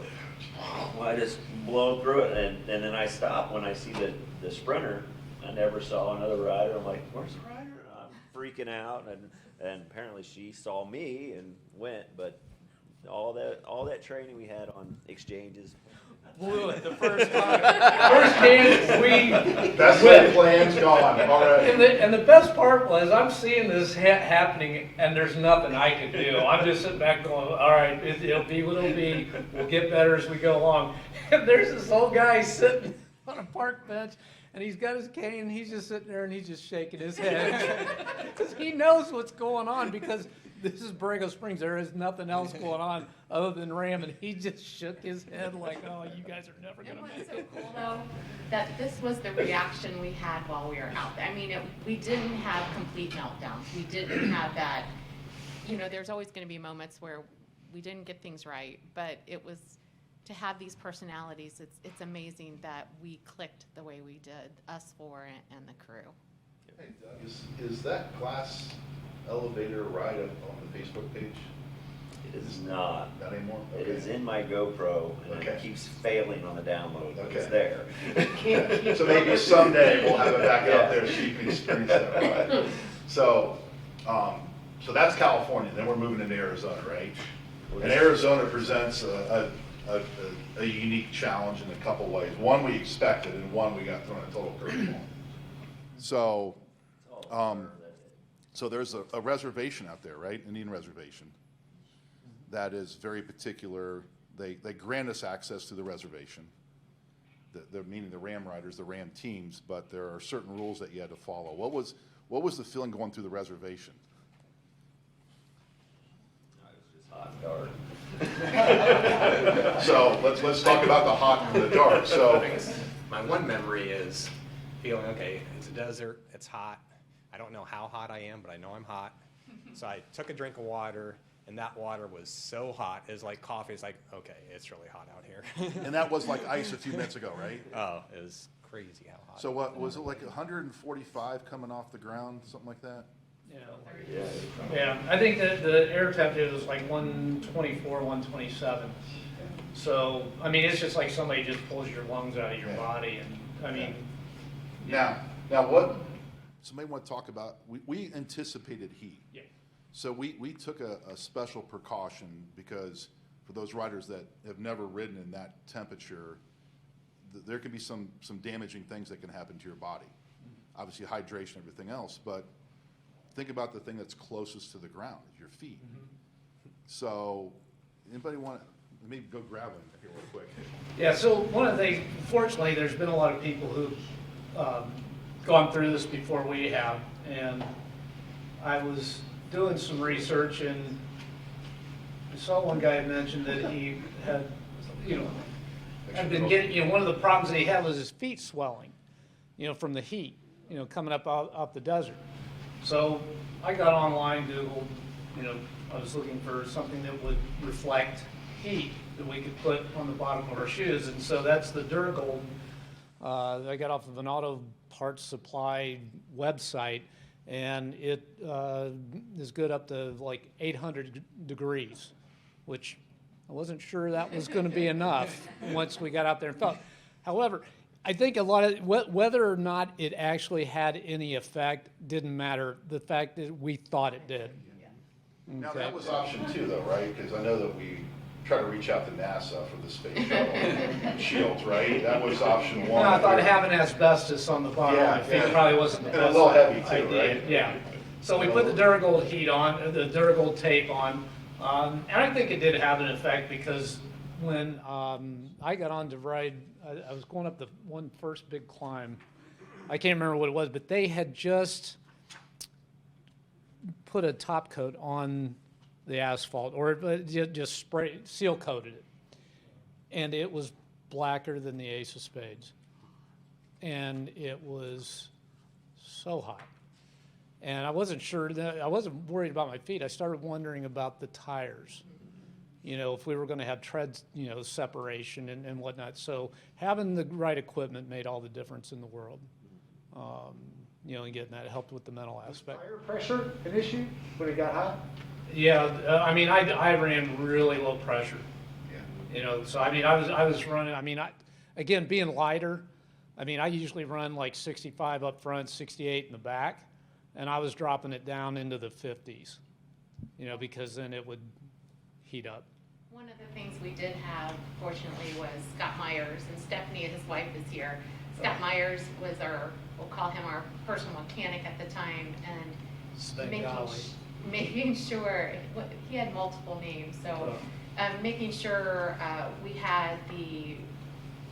I just blow through it. And then I stop when I see the sprinter. I never saw another rider. I'm like, where's the rider? I'm freaking out. And apparently she saw me and went. But all that training we had on exchanges, blew it the first time. First chance, That's the plan's gone, all right. and the best part was I'm seeing this happening, and there's nothing I can do. I'm just sitting back going, all right, it'll be what it'll be. We'll get better as we go along. And there's this old guy sitting on a park bench, and he's got his cane, and he's just sitting there, and he's just shaking his head. Because he knows what's going on, because this is Borrego Springs. There is nothing else going on other than RAAM, and he just shook his head like, oh, you guys are never going to make So it. cool though, that this was the reaction we had while we were out there. I mean, we didn't have complete meltdowns. We didn't have that, there's always going to be moments where we didn't get things right, but it was to have these personalities. It's amazing that we clicked the way we did, us four and the crew. Hey, Doug, is that glass elevator ride up on the Facebook page? it is not. Not anymore? It Okay. is in my GoPro, and Okay. it keeps failing on the download, but it's Okay. there. So maybe someday we'll have it back out there so you can experience that ride. So that's California, then we're moving into Arizona, right? And Arizona presents a unique challenge in a couple ways. One we expected, and one we got thrown a total curveball. So there's a reservation out there, right? Indian reservation. That is very particular. They grant us access to the reservation. Meaning the RAAM riders, the RAAM teams, but there are certain rules that you had to follow. What was the feeling going through the reservation? Hot and dark. So let's talk about the hot and the dark. So My one memory is feeling, okay, it's a desert, it's hot. I don't know how hot I am, but I know I'm hot. So I took a drink of water, and that water was so hot. It was like coffee. It's like, okay, it's really hot out here. and that was like ice a few minutes ago, right? Oh, it was crazy how hot. So what was it, like 145 coming off the ground, something like that? Yeah, I think that the air temperature was like 124, 127. So, I mean, it's just like somebody just pulls your lungs out of your Yeah. body, and, I mean, Now what, somebody want to talk about, we anticipated heat. yeah. So we took a special precaution because for those riders that have never ridden in that temperature, there can be some damaging things that can happen to your body. Obviously hydration, everything else, but think about the thing that's closest to the ground, is your feet. So anybody want to, maybe go grab one here real quick. Yeah, so one of the things, fortunately, there's been a lot of people who've gone through this before we have, and I was doing some research, and I saw one guy mentioned that he had, had been getting, one of the problems that he had was his feet swelling, from the heat, coming up out the desert. So I got online, Googled, I was looking for something that would reflect heat that we could put on the bottom of our shoes, and so that's the Duragold that I got off of an auto parts supply website, and it is good up to like 800 degrees, which I wasn't sure that was going to be enough once we got out there and felt. However, I think a lot of whether or not it actually had any effect didn't matter. The fact that we thought it did. Now that was option 2 though, right? Because I know that we try to reach out to NASA for the space shuttle shields, right? That was option 1. Well, I thought having asbestos on the bottom of my feet probably wasn't the And a best little heavy too, idea. right? Yeah. So we put the Duragold heat on, the Duragold tape on, and I think it did have an effect because when I got on to ride, I was going up the first big climb. I can't remember what it was, but they had just put a top coat on the asphalt, or just seal coated it, and it was blacker than the ace of spades, and it was so hot, and I wasn't sure that I wasn't worried about my feet. I started wondering about the tires, if we were going to have tread, separation and whatnot. So having the right equipment made all the difference in the world. And getting that helped with the mental aspect. Tire pressure an issue when it got hot? Yeah, I mean, I ran really low pressure. Yeah. So I mean, I was running. I mean, again, being lighter, I mean, I usually run like 65 up front, 68 in the back, and I was dropping it down into the 50s, because then it would heat up. One of the things we did have, fortunately, was Scott Myers, and Stephanie, his wife, is here. Scott Myers was we'll call him our personal mechanic at the time, and making sure, he had multiple names, so making sure we had the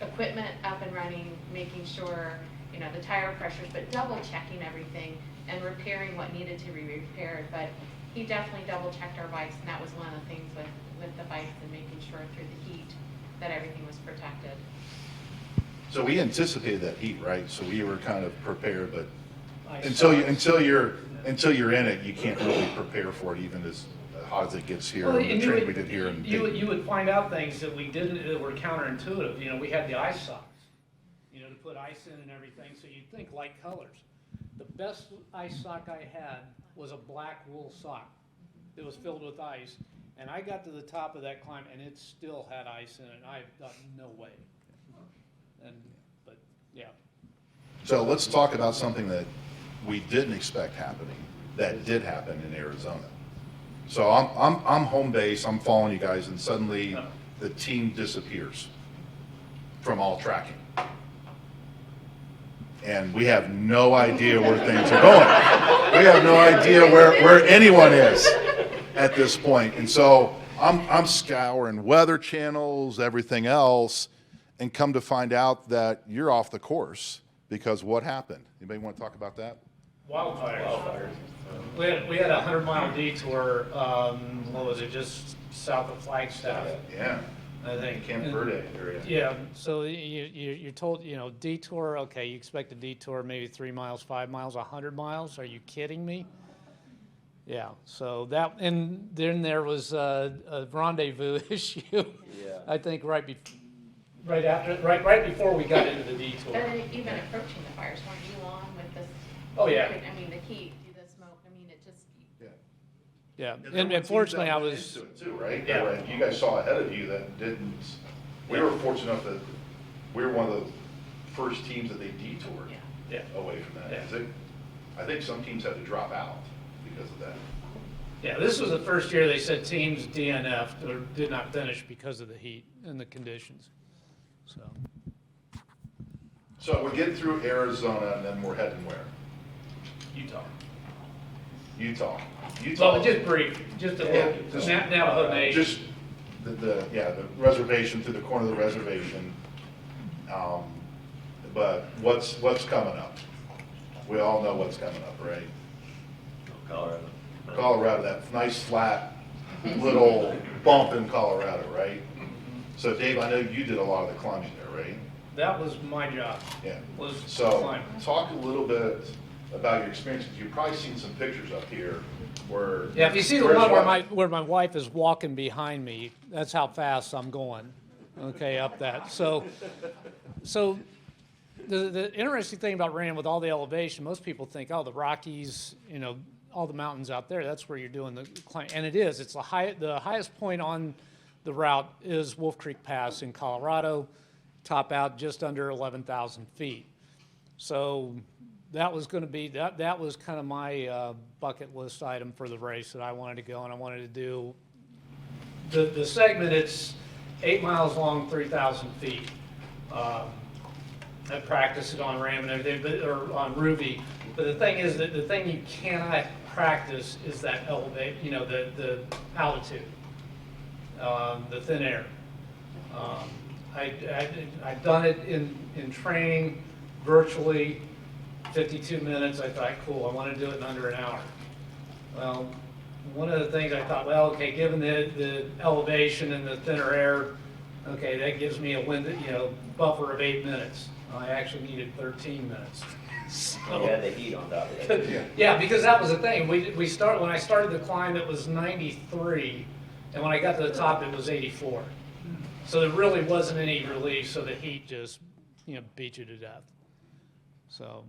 equipment up and running, making sure, the tire pressures, but double checking everything and repairing what needed to be repaired. But he definitely double checked our bikes, and that was one of the things with the bikes, and making sure through the heat that everything was protected. So we anticipated that heat, right? So we were kind of prepared, but I until saw- you're in it, you can't really prepare for it, even as hot as it gets here. Well, And the and training we did here in you Dayton. would find out things that we didn't, that were counterintuitive. We had the ice socks, to put ice in and everything, so you'd think light colors. The best ice sock I had was a black wool sock that was filled with ice, and I got to the top of that climb, and it still had ice in it, and I thought, no way. But yeah. So let's talk about something that we didn't expect happening, that did happen in Arizona. So I'm home base, I'm following you guys, and suddenly the team disappears from all tracking. And we have no idea where things are going. We have no idea where anyone is at this point. And so I'm scouring weather channels, everything else, and come to find out that you're off the course because what happened? Anybody want to talk about that? Wildfires. We had a 100-mile detour, what was it, just south of Flagstaff, Yeah, I think. Camp Verde area. Yeah, so you're told, detour, okay, you expect a detour maybe 3 miles, 5 miles, 100 miles? Are you kidding me? Yeah, so that, and then there was a rendezvous issue, Yeah. I think right before we got into the detour. But then even approaching the fires, weren't you on with this? Oh, yeah. I mean, the heat, the smoke, I mean, it just, Yeah, there and were unfortunately, teams I that went was, into it too, right? Yeah. You guys saw ahead of you that didn't We were fortunate enough that we were one of the first teams that they detoured Yeah. away from that. Yeah. 'Cause I think some teams had to drop out because of that. Yeah, this was the first year they said teams DNF'd or did not finish because of the heat and the conditions. So, So we're getting through Arizona and then we're heading where? Utah. Utah. Well, just brief, just a Yeah, little, just, Navajo Nation. Just the reservation, to the corner of the reservation. But what's coming up? We all know what's coming up, right? Colorado. Colorado, that nice flat little bump in Colorado, right? So Dave, I know you did a lot of the climbing there, right? That was my job, Yeah. was So climb. talk a little bit about your experiences. You've probably seen some pictures up here where. Yeah, if you see the where's one what? where my wife is walking behind me, that's how fast I'm going, okay, up that. So the interesting thing about RAAM with all the elevation, most people think, oh, the Rockies, you know, all the mountains out there, that's where you're doing the climb. And it is. It's the highest point on the route is Wolf Creek Pass in Colorado, top out just under 11,000 feet. So that was going to be, that was kind of my bucket list item for the race that I wanted to go, and I wanted to do the segment. It's 8 miles long, 3,000 feet. I practiced it on RAAM and everything, or on Ruby. But the thing is that the thing you cannot practice is that elevate, you know, the altitude, the thin air. I've done it in training virtually 52 minutes. I thought, cool, I want to do it in under an hour. Well, one of the things I thought, well, okay, given the elevation and the thinner air, okay, that gives me a buffer of 8 minutes. I actually needed 13 minutes. So, You had the heat on top of it. yeah, because that was the thing. When I started the climb, it was 93, and when I got to the top, it was 84. So there really wasn't any relief. So the heat just, beat you to death. So,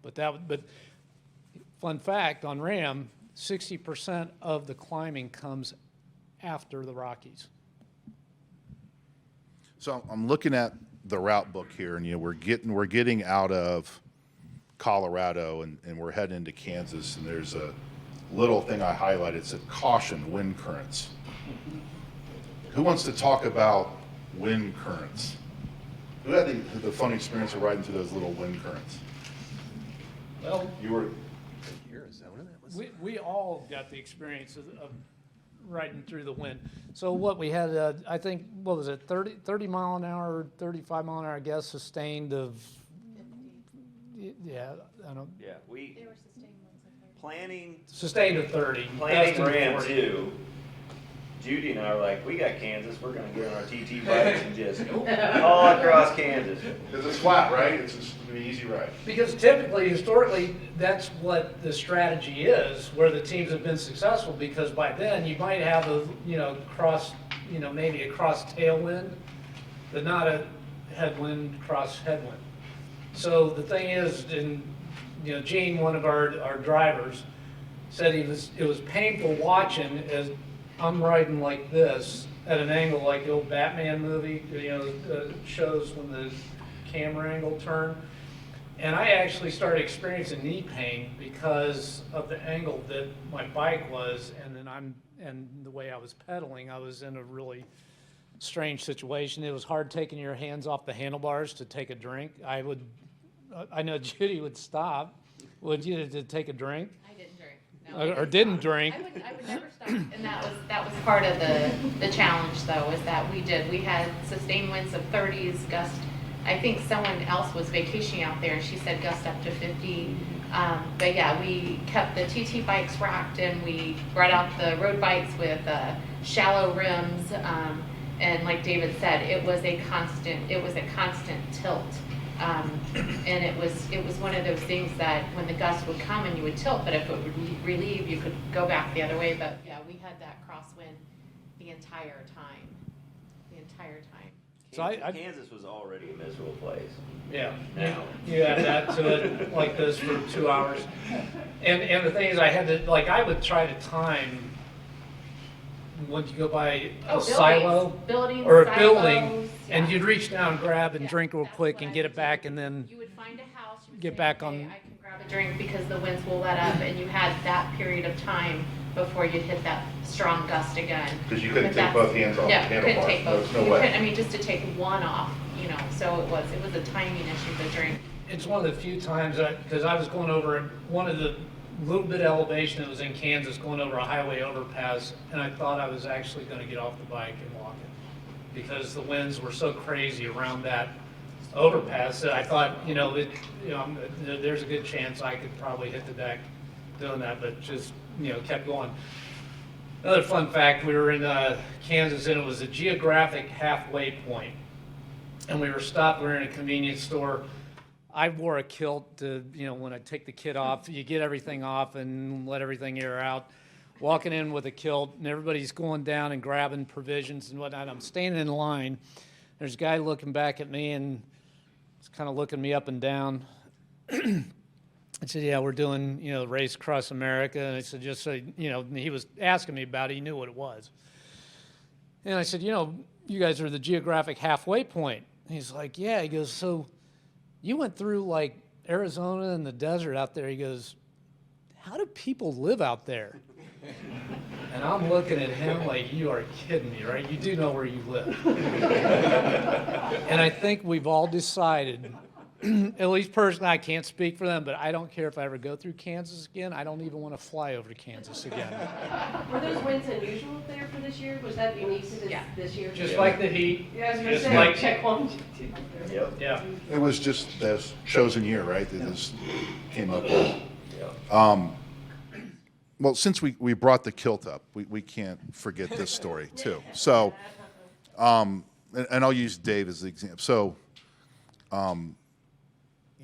but fun fact on RAAM, 60% of the climbing comes after the Rockies. So I'm looking at the route book here, and we're getting out of Colorado and we're heading into Kansas, and there's a little thing I highlighted. It said caution, wind currents. Who wants to talk about wind currents? Who had the fun experience of riding through those little wind currents? Well, You were. Arizona, that was. we all got the experience of riding through the wind. So what we had, I think, what was it, 30 mile an hour, 35 mile an hour, I guess, sustained of, yeah, I don't, Yeah, we, planning sustained of 30. Planning Destined ran 40. too. Judy and I were like, we got Kansas, we're gonna get on our TT bikes and just all across Kansas. Because it's flat, right? It's an easy ride. Because typically, historically, that's what the strategy is, where the teams have been successful, because by then you might have maybe a cross tailwind, but not a headwind, cross headwind. So the thing is, Gene, one of our drivers, said it was painful watching as I'm riding like this at an angle like the old Batman movie, shows when the camera angle turn. And I actually started experiencing knee pain because of the angle that my bike was, and the way I was pedaling. I was in a really strange situation. It was hard taking your hands off the handlebars to take a drink. I know Judy would stop. Would you to take a drink? I didn't drink. No, Or didn't drink? I would never stop. And that was part of the challenge, though, is that we had sustained winds of 30s, gust. I think someone else was vacationing out there, and she said gust up to 50. But yeah, we kept the TT bikes racked, and we brought out the road bikes with shallow rims. And like David said, it was a constant tilt. And it was one of those things that when the gust would come and you would tilt, but if it would relieve, you could go back the other way. But yeah, we had that crosswind the entire time. So Kansas was already a miserable place. Yeah, Now. you add that to it like this for 2 hours. And the thing is, I would try to time when you go by Oh, a silo buildings, or a silos, building, and yeah. you'd reach down, grab, and Yeah, drink real that's quick what and I get would it back, do. and then You would find a house, you would get say, back okay, on- I can grab a drink because the winds will let up, and you had that period of time before you'd hit that strong gust again. 'Cause you couldn't But take that's- both hands off the No, couldn't handlebars. take There's both. no You way. couldn't- I mean, just to take one off, so it was a timing issue, the drink. it's one of the few times because I was going over one of the little bit of elevation that was in Kansas, going over a highway overpass, and I thought I was actually going to get off the bike and walk it because the winds were so crazy around that overpass that I thought, there's a good chance I could probably hit the deck doing that, but just, kept going. Another fun fact, we were in Kansas, and it was a geographic halfway point. And we were stopped, we were in a convenience store. I wore a kilt to, when I take the kid off, you get everything off and let everything air out. Walking in with a kilt, and everybody's going down and grabbing provisions and whatnot. I'm standing in line. There's a guy looking back at me, and he's kind of looking me up and down. I said, yeah, we're doing, Race Across America. And I said, just so, he was asking me about it. He knew what it was. And I said, you guys are the geographic halfway point. And he's like, yeah. He goes, so you went through like Arizona and the desert out there. He goes, how do people live out there? And I'm looking at him like, you are kidding me, right? You do know where you live. And I think we've all decided, at least personally, I can't speak for them, but I don't care if I ever go through Kansas again. I don't even want to fly over to Kansas again. Were those winds unusual there for this year? Was that unique to this, Yeah. this year? Just like the heat. Yeah, I was gonna just say, like- check 1, 2, 3. Yep. Yeah. It was just this chosen year, right, that this came up with. Well, since we brought the kilt up, we can't forget this story too. So, and I'll use Dave as the example. So,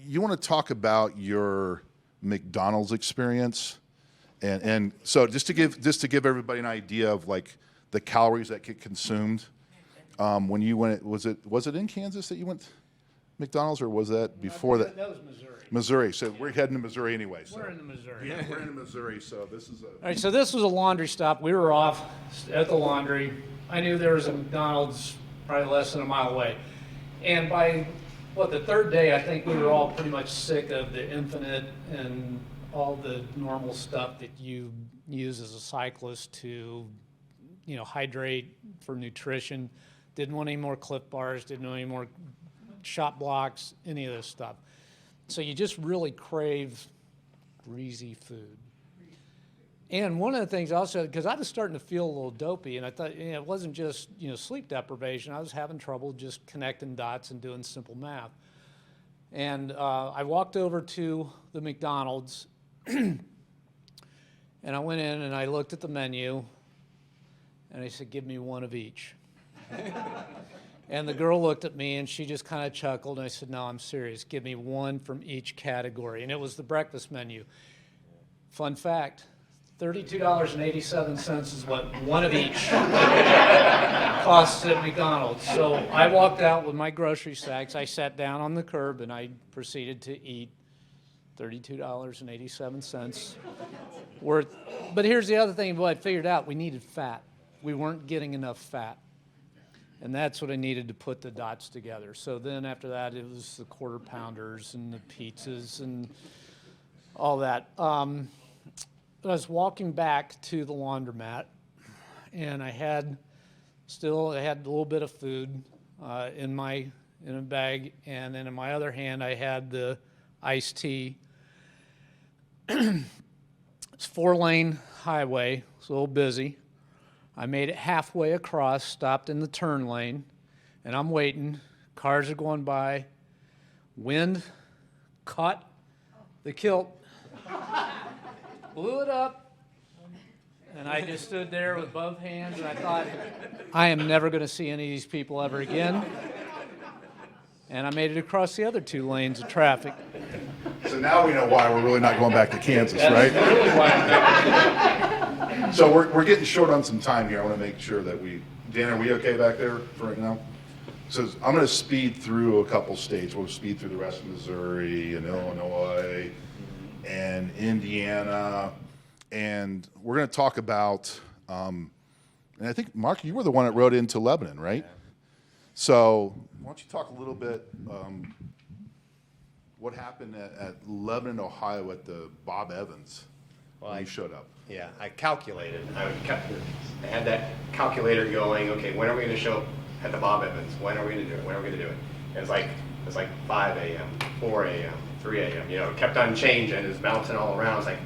you want to talk about your McDonald's experience, and so just to give everybody an idea of like the calories that get consumed when you went. Was it in Kansas that you went McDonald's, or was that before that? That was Missouri. Missouri. So we're heading to Missouri anyway. So. We're in the Missouri. Yeah, we're in Missouri, so this is All right, so this was a laundry stop. We were off at the laundry. I knew there was a McDonald's probably less than a mile away. And by, the third day, I think we were all pretty much sick of the Infinite and all the normal stuff that you use as a cyclist to, hydrate for nutrition. Didn't want any more Clif Bars, didn't want any more shot blocks, any of this stuff. So you just really crave greasy food. And one of the things also, because I was starting to feel a little dopey, and I thought it wasn't just sleep deprivation. I was having trouble just connecting dots and doing simple math. And I walked over to the McDonald's, and I went in and I looked at the menu, and I said, "Give me one of each." And the girl looked at me and she just kind of chuckled. And I said, "No, I'm serious. Give me one from each category." And it was the breakfast menu. Fun fact, $32.87 is what one of each costs at McDonald's. So I walked out with my grocery sacks. I sat down on the curb and I proceeded to eat $32.87 worth. But here's the other thing, what I figured out, we needed fat. We weren't getting enough fat. And that's what I needed to put the dots together. So then after that, it was the quarter pounders and the pizzas and all that. I was walking back to the laundromat, and I had a little bit of food in a bag, and then in my other hand, I had the iced tea. It's 4-lane highway. It's a little busy. I made it halfway across, stopped in the turn lane, and I'm waiting. Cars are going by. Wind caught the kilt, blew it up, and I just stood there with both hands, and I thought, I am never going to see any of these people ever again. And I made it across the other 2 lanes of traffic. So now we know why we're really not going back to Kansas, That's right? really why I'm back. So we're getting short on some time here. I want to make sure that Dan, are we okay back there for right now? So I'm going to speed through a couple states. We'll speed through the rest of Missouri and Illinois and Indiana. And we're going to talk about, and And I think, Mark, you were the one that rode into Lebanon, right? So why don't you talk a little bit, what happened at Lebanon, Ohio at the Bob Evans when you showed up? Yeah, I calculated. I had that calculator going. Okay, when are we going to show up at the Bob Evans? When are we going to do it? When are we going to do it? It was like 5 a.m., 4 a.m., 3 a.m. You know, it kept on changing. It was bouncing all around. I was like,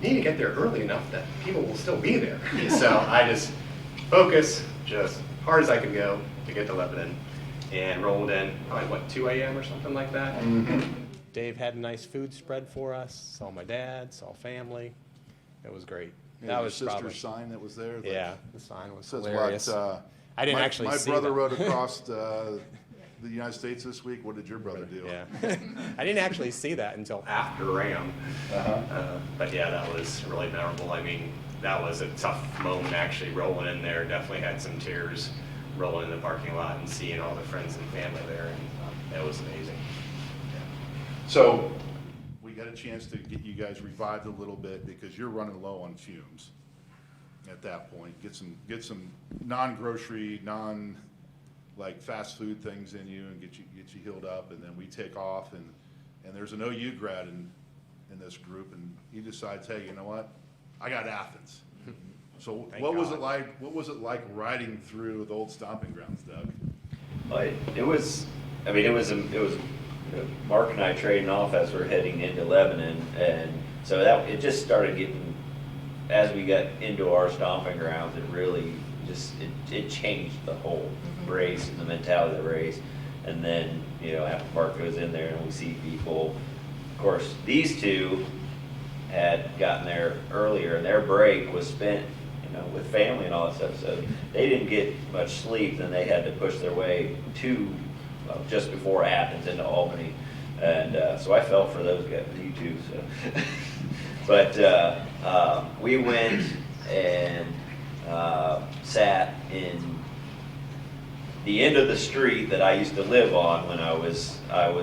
you need to get there early enough that people will still be there. So I just focused just hard as I could go to get to Lebanon, and rolled in probably what, 2 a.m. or something like that. Dave had a nice food spread for us. Saw my dad, saw family. It was great. Yeah, That your was sister's probably, sign that was there? yeah, the sign was Says hilarious. what? I didn't actually my see brother that. rode across the United States this week. What did your brother do? Yeah, I didn't actually see that until after RAAM. But yeah, that was really memorable. I mean, that was a tough moment actually rolling in there. Definitely had some tears rolling in the parking lot and seeing all the friends and family there, and it was amazing. So we got a chance to get you guys revived a little bit because you're running low on fumes at that point. Get some non-grocery, like fast food things in you and get you healed up, and then we take off, and there's an OU grad in this group, and he decides, hey, you know what? I got Athens. So Thank what was God. it like? What was it like riding through the old stomping grounds, Doug? It was Mark and I trading off as we're heading into Lebanon, and so it just started getting, as we got into our stomping grounds, it really just, it changed the whole race and the mentality of the race. And then, you know, after Mark goes in there and we see people, of course, these two had gotten there earlier and their break was spent, you know, with family and all that stuff, so they didn't get much sleep, and they had to push their way to just before Athens into Albany, and so I felt for those guys, you too. So, but we went and sat in the end of the street that I used to live on when I was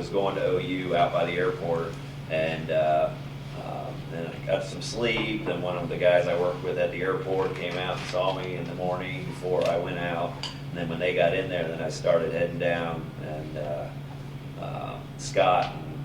going to OU out by the airport, and then I got some sleep. Then one of the guys I worked with at the airport came out and saw me in the morning before I went out. And then when they got in there, then I started heading down. And Scott and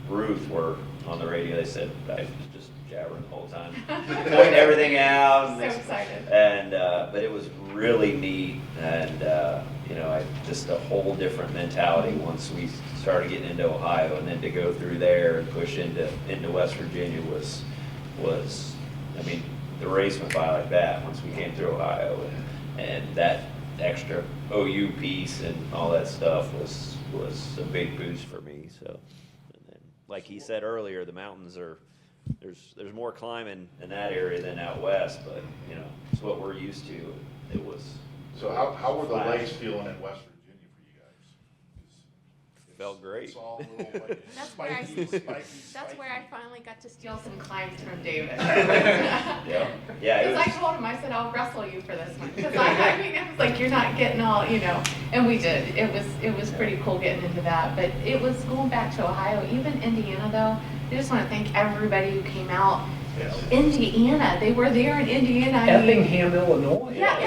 Ruth were on the radio. They said I was just jabbering the whole time, pointing everything out. And So excited. And but it was really neat, and you know, just a whole different mentality once we started getting into Ohio, and then to go through there and push into West Virginia was I mean, the race went by like that once we came through Ohio, and that extra OU piece and all that stuff was a big boost for me. So, and then, like he said earlier, the mountains are. There's more climbing in that area than out west, but you know, it's what we're used to. It was. So how were the flat. legs feeling at West Virginia for you guys? 'Cause Felt great. It's all a little like That's where I finally got to steal some climbs from David. Yeah, yeah. It Because I was, told him, I said, I'll wrestle you for this one. Because I mean, it was like, you're not getting all, you know, and we did. It was pretty cool getting into that. But it was going back to Ohio, even Indiana though. I just want to thank everybody who came out. Indiana, they were there in Indiana. I mean, Effingham, Illinois. yeah,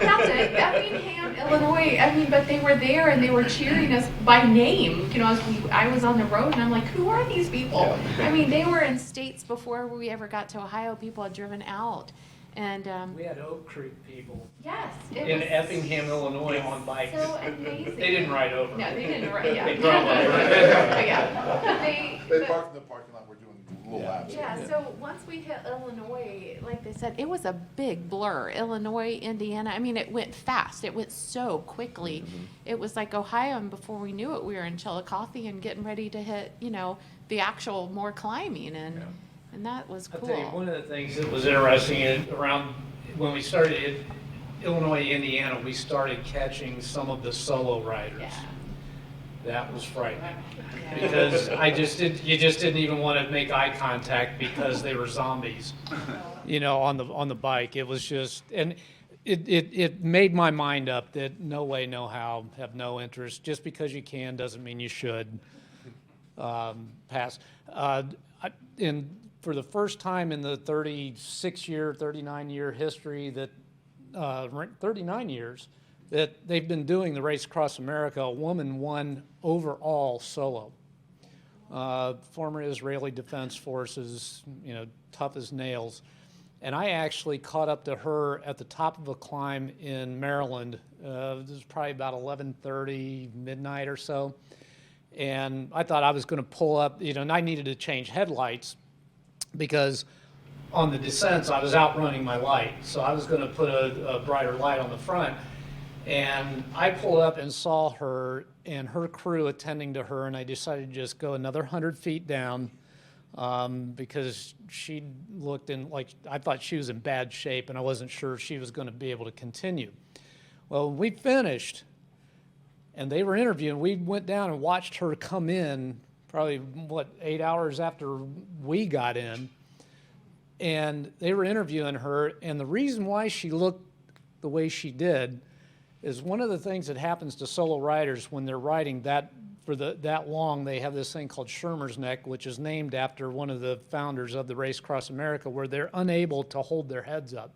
that's it. Effingham, Illinois. I mean, but they were there and they were cheering us by name. You know, I was on the road and I'm like, who are these people? I mean, they were in states before we ever got to Ohio. People had driven out, and We had Oak Creek people yes, it in was Effingham, Illinois on bikes. so amazing. They didn't ride over. No, they didn't ride. Yeah, They drove over. But yeah, They parked in the parking lot. We're doing little laps. Yeah, so once we hit Illinois, like they said, it was a big blur. Illinois, Indiana, I mean, it went fast. It went so quickly. It was like Ohio, and before we knew it, we were in Chillicothe and getting ready to hit, you know, the actual more climbing, and that was I'll cool. tell you, one of the things that was interesting around when we started in Illinois, Indiana, we started catching some of the solo riders. Yeah. That was frightening. Yeah. Because you just didn't even want to make eye contact because they were zombies. You know, on the bike. It was just, and it made my mind up that no way, no how, have no interest. Just because you can doesn't mean you should pass. And for the first time in the 39-year history that 39 years that they've been doing the Race Across America, a woman won overall solo. Former Israeli Defense Forces, tough as nails. And I actually caught up to her at the top of a climb in Maryland. This was probably about 11:30, midnight or so. And I thought I was going to pull up, and I needed to change headlights because on the descents I was outrunning my light. So I was going to put a brighter light on the front. And I pulled up and saw her and her crew attending to her, and I decided to just go another 100 feet down because she looked I thought she was in bad shape, and I wasn't sure she was going to be able to continue. Well, when we finished, and they were interviewing, we went down and watched her come in probably, 8 hours after we got in, and they were interviewing her, and the reason why she looked the way she did is one of the things that happens to solo riders when they're riding that long, they have this thing called Schirmer's neck, which is named after one of the founders of the Race Across America, where they're unable to hold their heads up.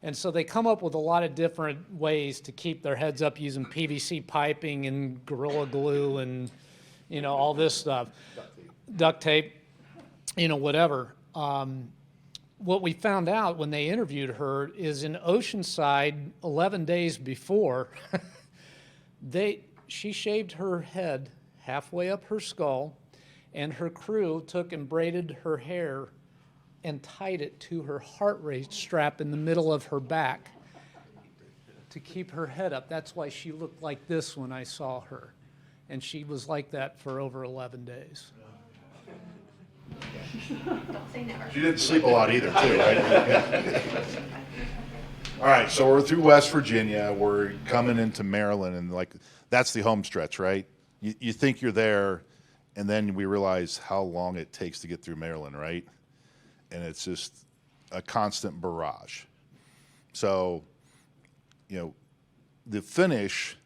And so they come up with a lot of different ways to keep their heads up using PVC piping and Gorilla Glue and, all this stuff. Duct tape, whatever. What we found out when they interviewed her is in Oceanside 11 days before, she shaved her head halfway up her skull, and her crew took and braided her hair and tied it to her heart rate strap in the middle of her back to keep her head up. That's why she looked like this when I saw her. And she was like that for over 11 days. Don't say never. She didn't sleep a lot either, too, right? All right, so we're through West Virginia. We're coming into Maryland, and that's the home stretch, right? You think you're there, and then we realize how long it takes to get through Maryland, right? And it's just a constant barrage. So, the finish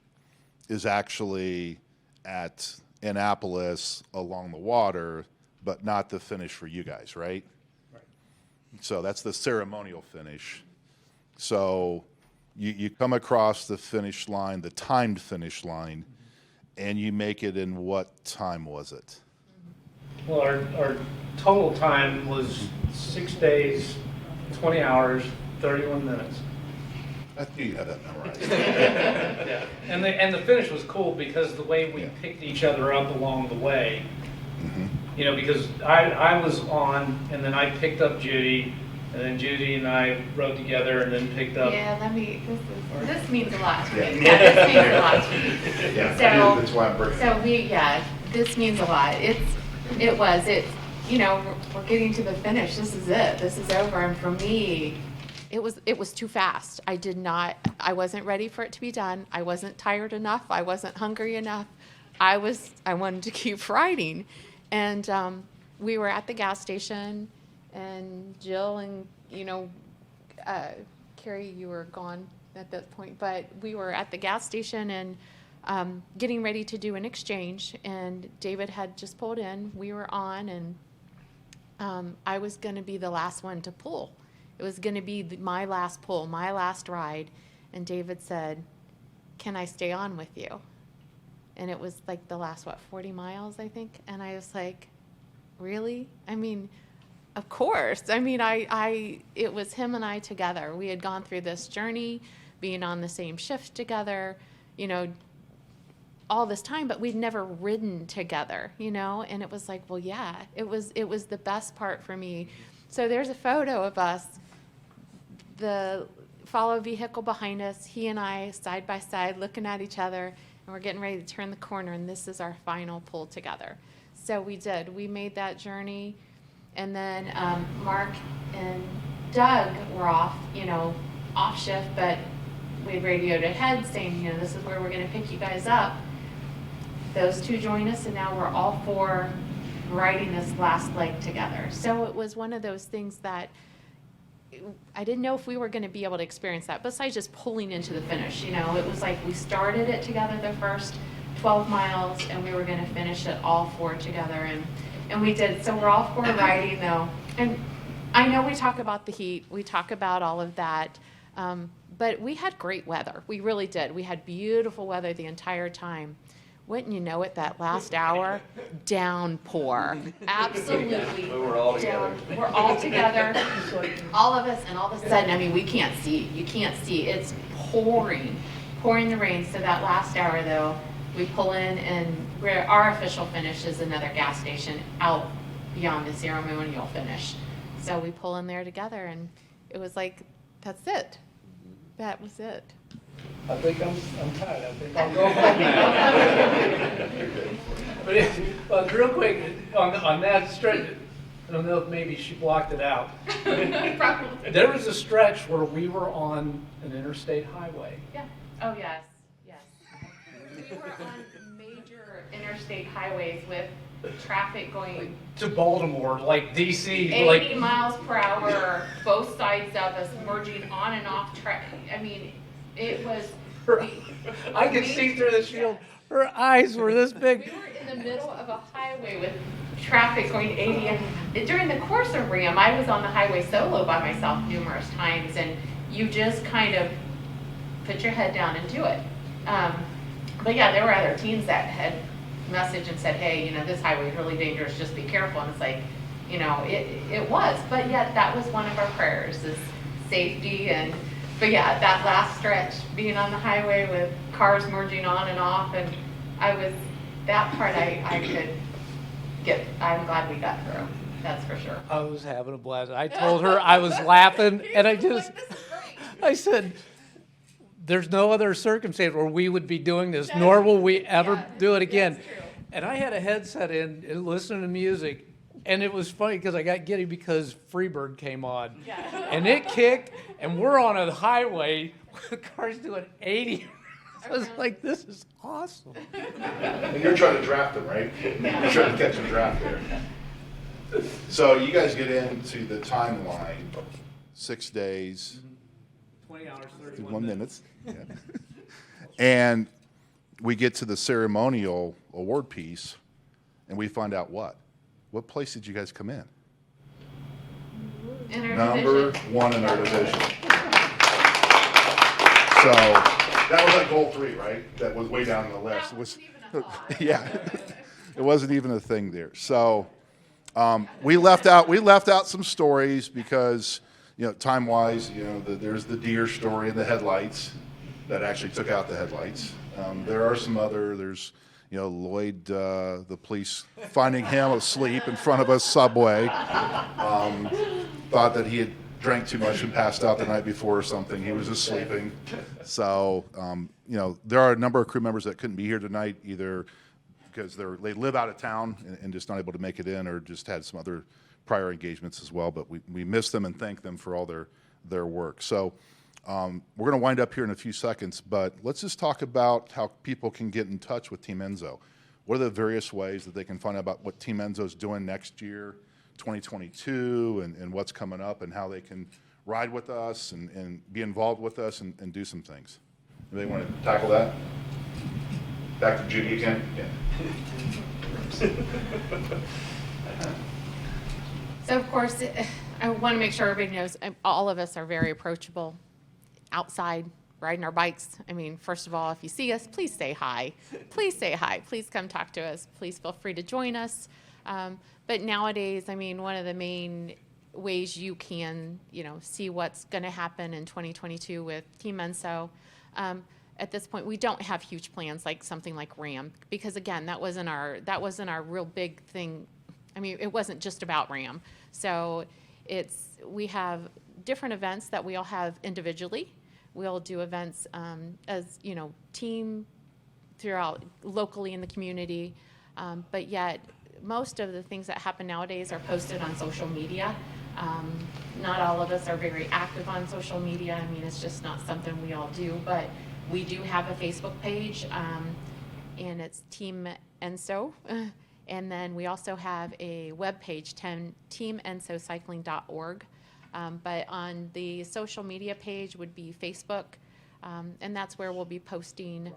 is actually at Annapolis along the water, but not the finish for you guys, right? Right. So that's the ceremonial finish. So you come across the finish line, the timed finish line, and you make it in what time was it? Well, our total time was 6 days, 20 hours, 31 minutes. I knew you had that memorized. Yeah, and the finish was cool because the way we picked each other up along the way, because I was on, and then I picked up Judy, and then Judy and I rode together, and then picked up. Yeah, this means a lot to me. Yeah, this means a lot to me. Yeah, So, that's why I'm bringing it. This means a lot. We're getting to the finish. This is it. This is over. And for me, it was too fast. I wasn't ready for it to be done. I wasn't tired enough. I wasn't hungry enough. I wanted to keep riding. And we were at the gas station, and Jill and, Carrie, you were gone at that point, but we were at the gas station and getting ready to do an exchange, and David had just pulled in. We were on, and I was going to be the last one to pull. It was going to be my last pull, my last ride, and David said, "Can I stay on with you?" And it was like the last, 40 miles, I think. And I was like, really? I mean, of course. I mean, it was him and I together. We had gone through this journey, being on the same shift together, all this time, but we'd never ridden together, and it was like, well, yeah, it was the best part for me. So there's a photo of us, the follow vehicle behind us, he and I side by side looking at each other, and we're getting ready to turn the corner, and this is our final pull together. So we did. We made that journey, and then Mark and Doug were off shift, but we had radioed ahead saying, this is where we're going to pick you guys up. Those two joined us, and now we're all four riding this last leg together. So it was one of those things that I didn't know if we were going to be able to experience that, besides just pulling into the finish. It was like we started it together the first 12 miles, and we were going to finish it all four together, and we did. So we're all four riding, though. And I know we talk about the heat, we talk about all of that, But we had great weather. We really did. We had beautiful weather the entire time. Wouldn't you know it, that last hour, downpour. Absolutely. We were all together. We're all together, all of us, and all of a sudden, I mean, we can't see. You can't see. It's pouring the rain. So that last hour, though, we pull in, and our official finish is another gas station out beyond the ceremonial finish. So we pull in there together, and it was like, that's it. That was it. I think I'm tired. I think I'll go home now. But real quick, on that stretch, I don't know if maybe she blocked it out. There was a stretch where we were on an interstate highway. Yeah. Oh, yes. Yes. We were on major interstate highways with traffic going To Baltimore, like DC, 80 like miles per hour, both sides of us merging on and off track. I mean, it was. I could see through the shield. Her eyes were this big. We were in the middle of a highway with traffic going 80, and during the course of RAAM, I was on the highway solo by myself numerous times, and you just kind of put your head down and do it. But yeah, there were other teams that had messaged and said, hey, you know, this highway is really dangerous, just be careful. And it's like, you know, it was, but yet that was one of our prayers, is safety. And but yeah, that last stretch, being on the highway with cars merging on and off, and that part I could get. I'm glad we got through. That's for sure. I was having a blast. I told her I was laughing, and I said, there's no other circumstance where we would be doing this, nor will we ever do it again. That's true. And I had a headset in and listening to music, and it was funny because I got giddy because Freebird came on. Yeah. And it kicked, and we're on a highway with cars doing 80. I was like, this is awesome. And you're trying to draft them, right? You're trying to catch a draft there. So you guys get into the timeline, 6 days, 20 hours, 1 minutes. Yeah. And we get to the ceremonial award piece, and we find out what? What place did you guys come in? In our Number division. 1 in our division. So that was like goal 3, right? That was way down on the list. That It was, wasn't even a thought. yeah, it wasn't even a thing there. So we left out some stories because, you know, time-wise, you know, there's the deer story and the headlights that actually took out the headlights. There are some there's, you know, Lloyd, the police finding him asleep in front of a subway. Thought that he had drank too much and passed out the night before or something. He was just sleeping. So, you know, there are a number of crew members that couldn't be here tonight, either because they live out of town and just not able to make it in, or just had some other prior engagements as well. But we miss them and thank them for all their work. So we're going to wind up here in a few seconds, but let's just talk about how people can get in touch with Team Enso. What are the various ways that they can find out about what Team Enso is doing next year, 2022, and what's coming up, and how they can ride with us and be involved with us and do some things? Anybody want to tackle that? Back to Judy again? Yeah. So of course, I want to make sure everybody knows all of us are very approachable outside, riding our bikes. I mean, first of all, if you see us, please say hi. Please say hi. Please come talk to us. Please feel free to join us. But nowadays, I mean, one of the main ways you can, you know, see what's going to happen in 2022 with Team Enso. At this point, we don't have huge plans like something like RAAM, because again, that wasn't our real big thing. I mean, it wasn't just about RAAM. So we have different events that we all have individually. We'll do events as, you know, team throughout locally in the community. But yet, most of the things that happen nowadays are posted on social media. Not all of us are very active on social media. I mean, it's just not something we all do. But we do have a Facebook page, and it's Team Enso. And then we also have a webpage, teamensocycling.org. But on the social media page would be Facebook, and that's where we'll be posting.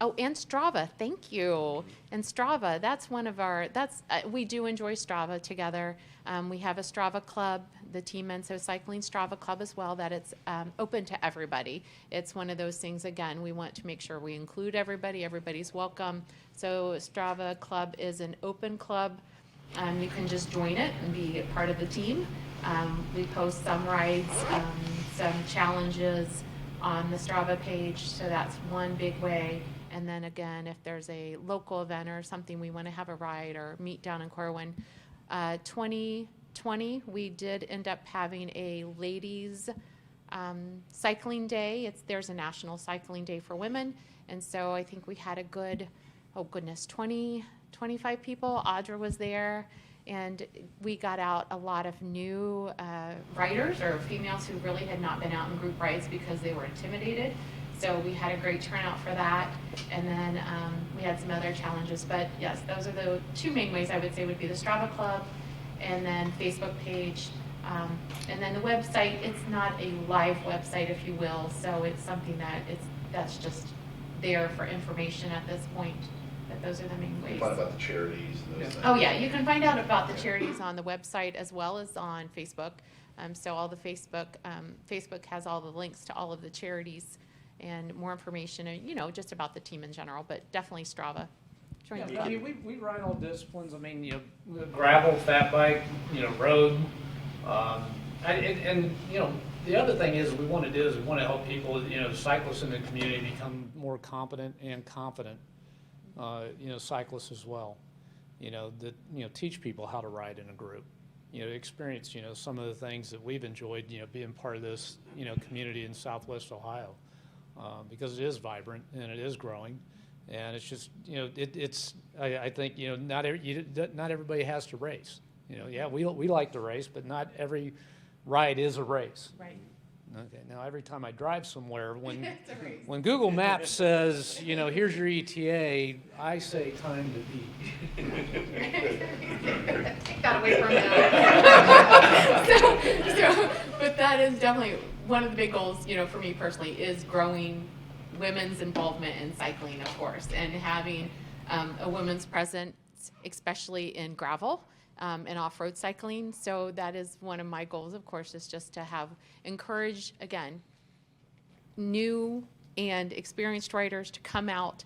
Oh, and Strava, thank you. And Strava, that's one of our, we do enjoy Strava together. We have a Strava Club the Team Enso Cycling Strava Club as well, that it's open to everybody. It's one of those things, again, we want to make sure we include everybody, everybody's welcome. So Strava Club is an open club. You can just join it and be a part of the team. We post some rides, some challenges on the Strava page, so that's one big way. And then again, if there's a local event or something, we want to have a ride or meet down in Corwin. 2020, we did end up having a ladies cycling day. There's a national cycling day for women. And so I think we had a good, 25 people. Audra was there. And we got out a lot of new riders or females who really had not been out in group rides because they were intimidated. So we had a great turnout for that. And then we had some other challenges. But yes, those are the two main ways I would say would be the Strava Club and then Facebook page. And then the website, it's not a live website, if you will. So it's something that's just there for information at this point. But those are the main ways. Find about the charities and those things. Oh, yeah, you can find out about the charities on the website as well as on Facebook. So all the Facebook has all the links to all of the charities and more information, just about the team in general, but definitely Strava. Join the Yeah, club. I mean, we ride all disciplines. I mean, gravel, fat bike, road. And the other thing is we want to do is we want to help people, cyclists in the community become more competent and confident, cyclists as well. Teach people how to ride in a group. Experience, some of the things that we've enjoyed, being part of this, community in Southwest Ohio. Because it is vibrant and it is growing, and it's just I think not everybody has to race. We like to race, but not every ride is a race. Right. Okay. Now every time I drive somewhere, when Google Maps says here's your ETA, I say time to beat. Take that away from them. But that is definitely one of the big goals, for me personally, is growing women's involvement in cycling, of course, and having a women's presence, especially in gravel and off-road cycling. So that is one of my goals, of course, is just to encourage, again, new and experienced riders to come out,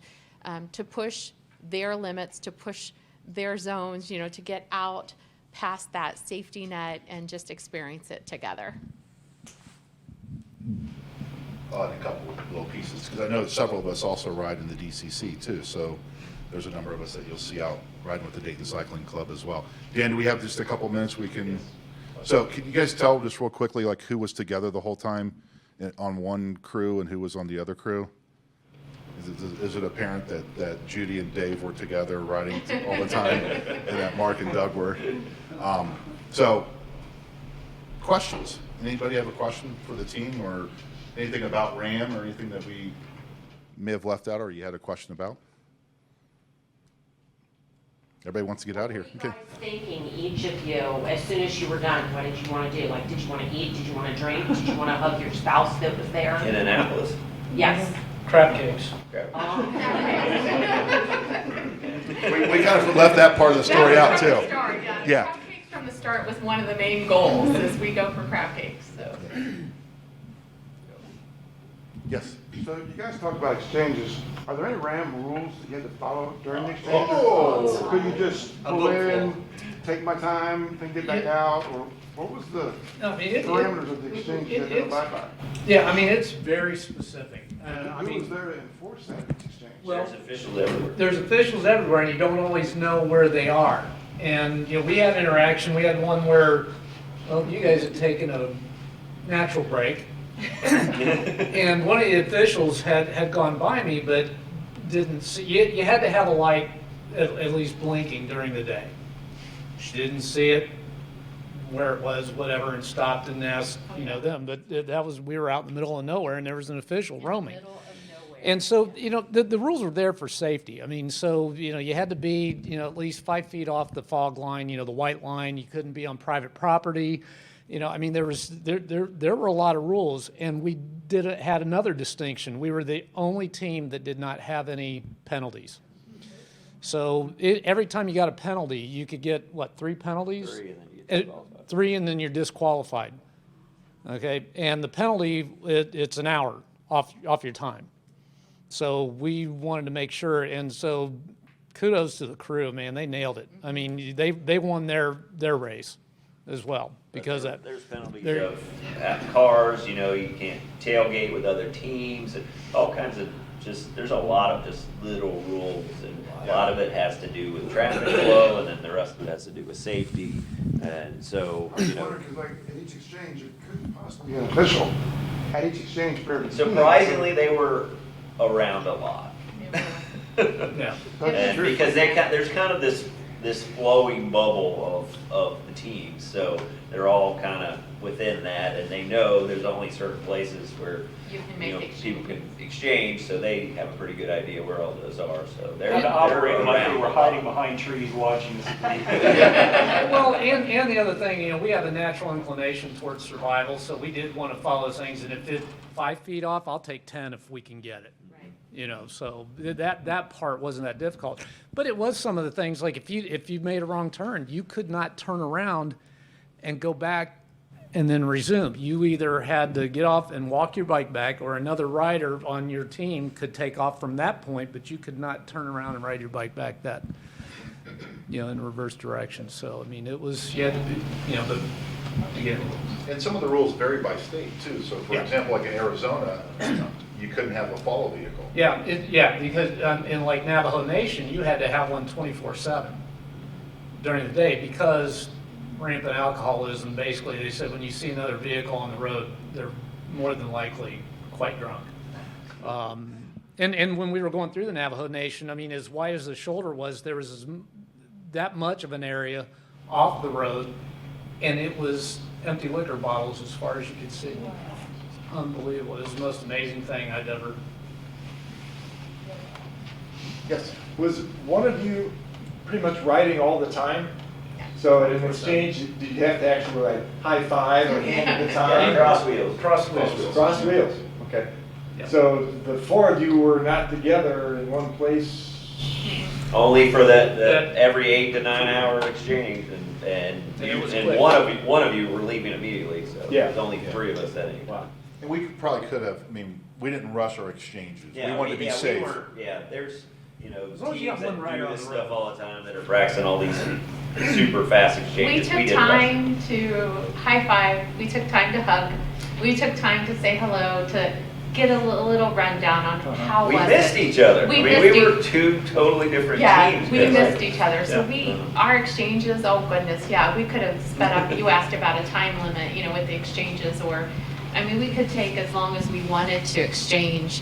to push their limits, to push their zones, to get out past that safety net and just experience it together. And a couple of little pieces, because I know several of us also ride in the DCC too, so there's a number of us that you'll see out riding with the Dayton Cycling Club as well. Dan, do we have just a couple minutes we can, so can you guys tell just real quickly, like who was together the whole time on one crew and who was on the other crew? Is it apparent that Judy and Dave were together riding all the time and that Mark and Doug were? So, questions? Anybody have a question for the team or anything about RAAM or anything that we may have left out or you had a question about? Everybody wants to get out of here. What were you Okay. guys thinking, each of you, as soon as you were done, what did you want to do? Like, did you want to eat? Did you want to drink? Did you want to hug your spouse that was there? In Annapolis. Yes. Crab cakes. We kind of left that part of the story out too. Yeah. Crab cakes from the start was one of the main goals, is we go for crab cakes, so. Yes. So you guys talk about exchanges. Are there any RAAM rules that you had to follow during the exchanges? Oh. Could you just pull in, take my time, then get back out, or what was the No, I mean, parameters of the exchange you had to abide by? Yeah, I mean, it's very specific. Who was there to enforce that exchange? Well, There's officials everywhere. there's officials everywhere, and you don't always know where they are. And, we had interaction. We had one where, you guys had taken a natural break. And one of the officials had gone by me, but didn't see, you had to have a light at least blinking during the day. She didn't see it, where it was, whatever, and stopped and asked, them. But we were out in the middle of nowhere, and there was an official roaming. Middle of nowhere. And so, the rules were there for safety. I mean, so, you had to be, at least 5 feet off the fog line, the white line. You couldn't be on private property. I mean, there were a lot of rules, and we had another distinction. We were the only team that did not have any penalties. So every time you got a penalty, you could get, 3 penalties? 3 and then you get 3 and then you're disqualified. Okay, and the penalty, it's an hour off your time. So we wanted to make sure, and so kudos to the crew, man, they nailed it. I mean, they won their race as well because that. There's penalties there- of cars, you know, you can't tailgate with other teams, and all kinds of there's a lot of just little rules, and a lot of it has to do with traffic flow, and then the rest of it has to do with safety, and so, I you just know. wonder, because like in each exchange, it couldn't possibly be an official at each exchange for every team. Surprisingly, they were around a lot. Yeah. That's And true. because there's kind of this flowing bubble of the teams, so they're all kind of within that, and they know there's only certain places where You can make the exchange. people can exchange, so they have a pretty good idea where all those are. So they're Had to operate they're like they around were a lot. hiding behind trees watching us. Well, and the other thing, you know, we have a natural inclination towards survival, so we did want to follow things, and if it's 5 feet off, I'll take 10 if we can get it. Right. You know, so that part wasn't that difficult. But it was some of the things, like if you made a wrong turn, you could not turn around and go back and then resume. You either had to get off and walk your bike back, or another rider on your team could take off from that point, but you could not turn around and ride your bike back that, you know, in reverse direction. So, I mean, it was, you had to be, you know, but again, And some of the rules vary by state too. So for Yeah. example, like in Arizona, you couldn't have a follow vehicle. yeah, because in like Navajo Nation, you had to have one 24/7 during the day because rampant alcoholism. Basically, they said when you see another vehicle on the road, they're more than likely quite drunk. And when we were going through the Navajo Nation, I mean, as wide as the shoulder was, there was that much of an area off the road, and it was empty liquor bottles as far as you could see. Unbelievable. It was the most amazing thing I'd ever. Yes. Was one of you pretty much riding all the time? So in an exchange, did you have to actually like high five or hand the Yeah, time? cross wheels. Cross wheels. Cross wheels, okay. Yeah. So the 4 of you were not together in one place? Only for that every 8 to 9 hour exchange, and it was and quick. one of you were leaving immediately, so Yeah. there's only 3 of us that any. Wow. And we probably could have, I mean, we didn't rush our exchanges. We wanted to be We safe. weren't, there's, you know, As long as you teams got that one rider do on this the stuff road. all the time that are practicing all these super fast We exchanges. took didn't rush. time to high five, we took time to hug, we took time to say hello, to get a little rundown on how We was missed it. each other. We I mean, missed we each- were 2 totally different Yeah, teams. we but- missed each other, so Yeah. our exchanges, oh goodness, yeah, we could have sped up, you asked about a time limit, you know, with the exchanges, or, I mean, we could take as long as we wanted to exchange,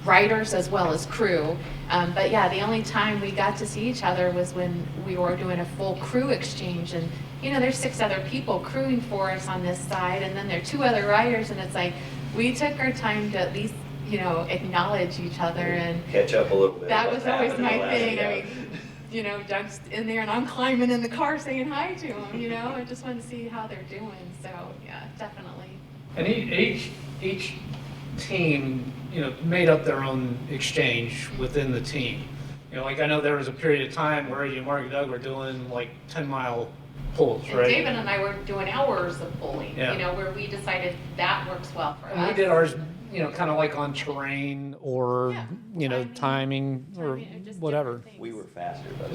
riders as well as crew. But yeah, the only time we got to see each other was when we were doing a full crew exchange, and you know, there's 6 other people crewing for us on this side, and then there are 2 other riders, and it's like, we took our time to at least, you know, acknowledge each other, and Catch up a little bit. that What's was always happened in my the last thing. I year. mean, you know, Doug's in there and I'm climbing in the car saying hi to him, you know, I just want to see how they're doing, so yeah, definitely. And each team, you know, made up their own exchange within the team. You know, like I know there was a period of time where you and Mark and Doug were doing like 10-mile pulls, And right? David and I were doing hours of pulling, Yeah. you know, where we decided that works well for And we us. did ours, you know, kind of like on terrain or, Yeah, you know, timing, timing or just whatever. different things. We were faster, but.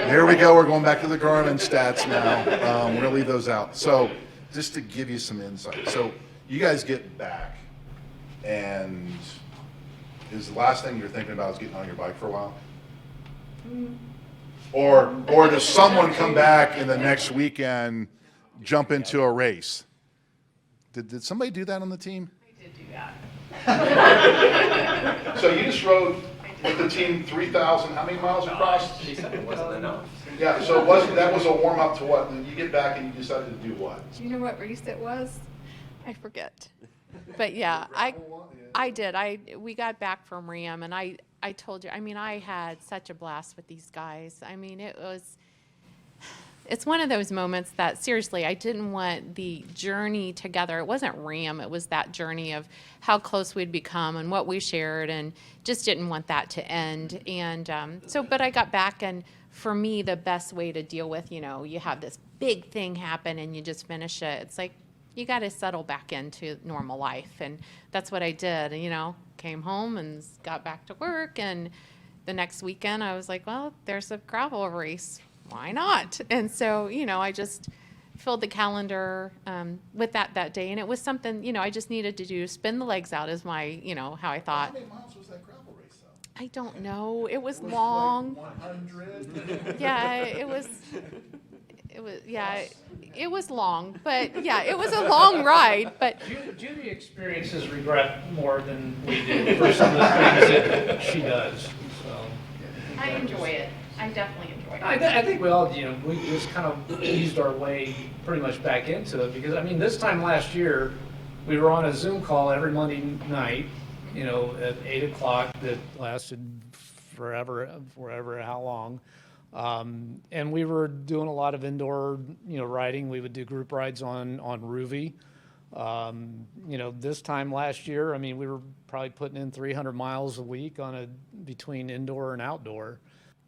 Here we go. We're going back to the Garmin stats now. We're going to leave those out. So just to give you some insight. So you guys get back, and is the last thing you're thinking about is getting on your bike for a while? Or does someone come back in the next weekend, jump into a race? Did somebody do that on the team? I did do that. So you just rode with the team 3,000, how many miles across? She said it wasn't enough. Yeah, so that was a warm up to what? Then you get back and you decided to do what? Do you know what race it was? I forget. But yeah, I did. We got back from RAAM, and I told you, I mean, I had such a blast with these guys. I mean, it it's one of those moments that seriously, I didn't want the journey together. It wasn't RAAM. It was that journey of how close we'd become and what we shared, and just didn't want that to end. And but I got back, and for me, the best way to deal with, you have this big thing happen and you just finish it. It's like, you got to settle back into normal life. And that's what I did. Came home and got back to work. And the next weekend I was like, well, there's a gravel race. Why not? And so, I just filled the calendar with that day. And it was something, I just needed to do. Spin the legs out is my, how I thought. How many miles was that gravel race, though? I don't know. It was long. Like 100? Yeah, it was long, but yeah, it was a long ride, but Judy experiences regret more than we do for some of the things that she does, so. I enjoy it. I definitely enjoy it. I think we all, we just kind of eased our way pretty much back into it, because, this time last year, we were on a Zoom call every Monday night, at 8 o'clock, that lasted forever, how long. And we were doing a lot of indoor, riding. We would do group rides on Ruby. This time last year, we were probably putting in 300 miles a week between indoor and outdoor.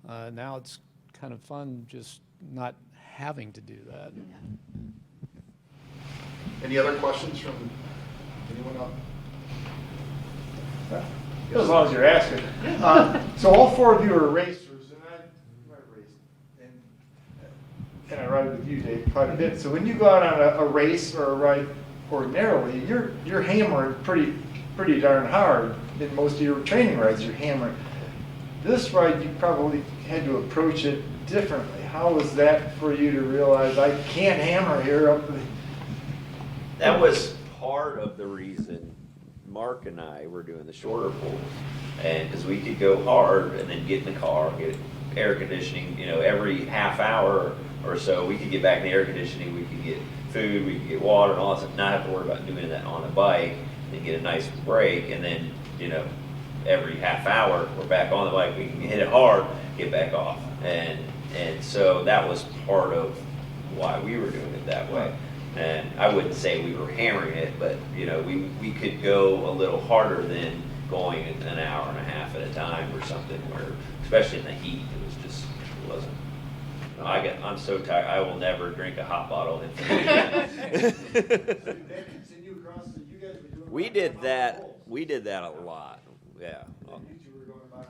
Now it's kind of fun just not having to do that. Any other questions from anyone else? As long as you're asking. So all four of you are racers, and I raced, and I ride with you, Dave, quite a bit. So when you go out on a race or a ride ordinarily, you're hammering pretty darn hard. In most of your training rides, you're hammering. This ride, you probably had to approach it differently. How was that for you to realize I can't hammer here up? That was part of the reason Mark and I were doing the shorter pulls, and because we could go hard and then get in the car, get air conditioning, every half hour or so, we could get back in the air conditioning, we could get food, we could get water and all that stuff, not have to worry about doing that on a bike, and get a nice break, and then, every half hour, we're back on the bike, we can hit it hard, get back off. And so that was part of why we were doing it that way. And I wouldn't say we were hammering it, but we could go a little harder than going an hour and a half at a time or something, where, especially in the heat, it wasn't. I'm so tired, I will never drink a hot bottle. We did that a lot, yeah. An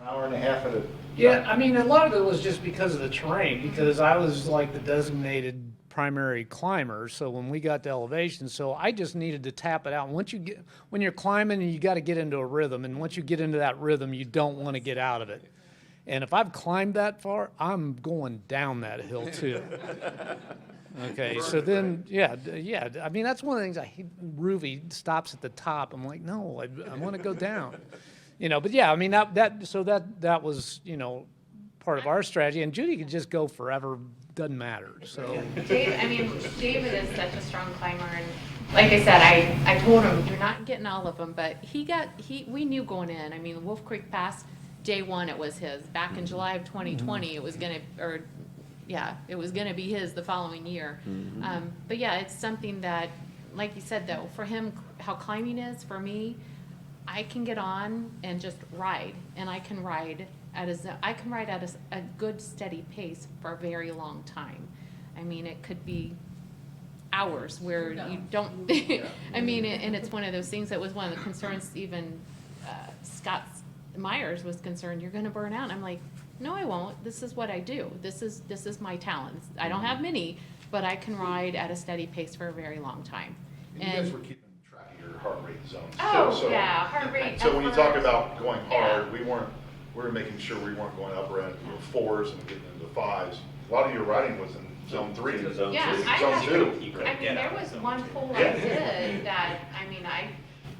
hour and a half at a. Yeah, a lot of it was just because of the terrain, because I was like the designated primary climber, so when we got to elevation, so I just needed to tap it out. And when you're climbing, you got to get into a rhythm, and once you get into that rhythm, you don't want to get out of it. And if I've climbed that far, I'm going down that hill too. Okay, so then, yeah. That's one of the things I hate. Ruby stops at the top. I'm like, no, I want to go down. But yeah, that was, part of our strategy. And Judy could just go forever, doesn't matter. So. David is such a strong climber, and like I said, I told him you're not getting all of them, but we knew going in. Wolf Creek Pass, day one, it was his. Back in July of 2020, it was gonna be his the following year. But yeah, it's something that, like you said though, for him, how climbing is, for me, I can get on and just ride, and I can ride at a good steady pace for a very long time. It could be hours where you don't. And it's one of those things that was one of the concerns. Even Scott Myers was concerned, you're going to burn out. I'm like, no, I won't. This is what I do. This is my talent. I don't have many, but I can ride at a steady pace for a very long time. And you guys were keeping track of your heart rate zones. Yeah, heart rate. So when you talk about going hard, we were making sure we weren't going up around fours and getting into fives. A lot of your riding was in zone 3 and zone 2. There was one pull I did that,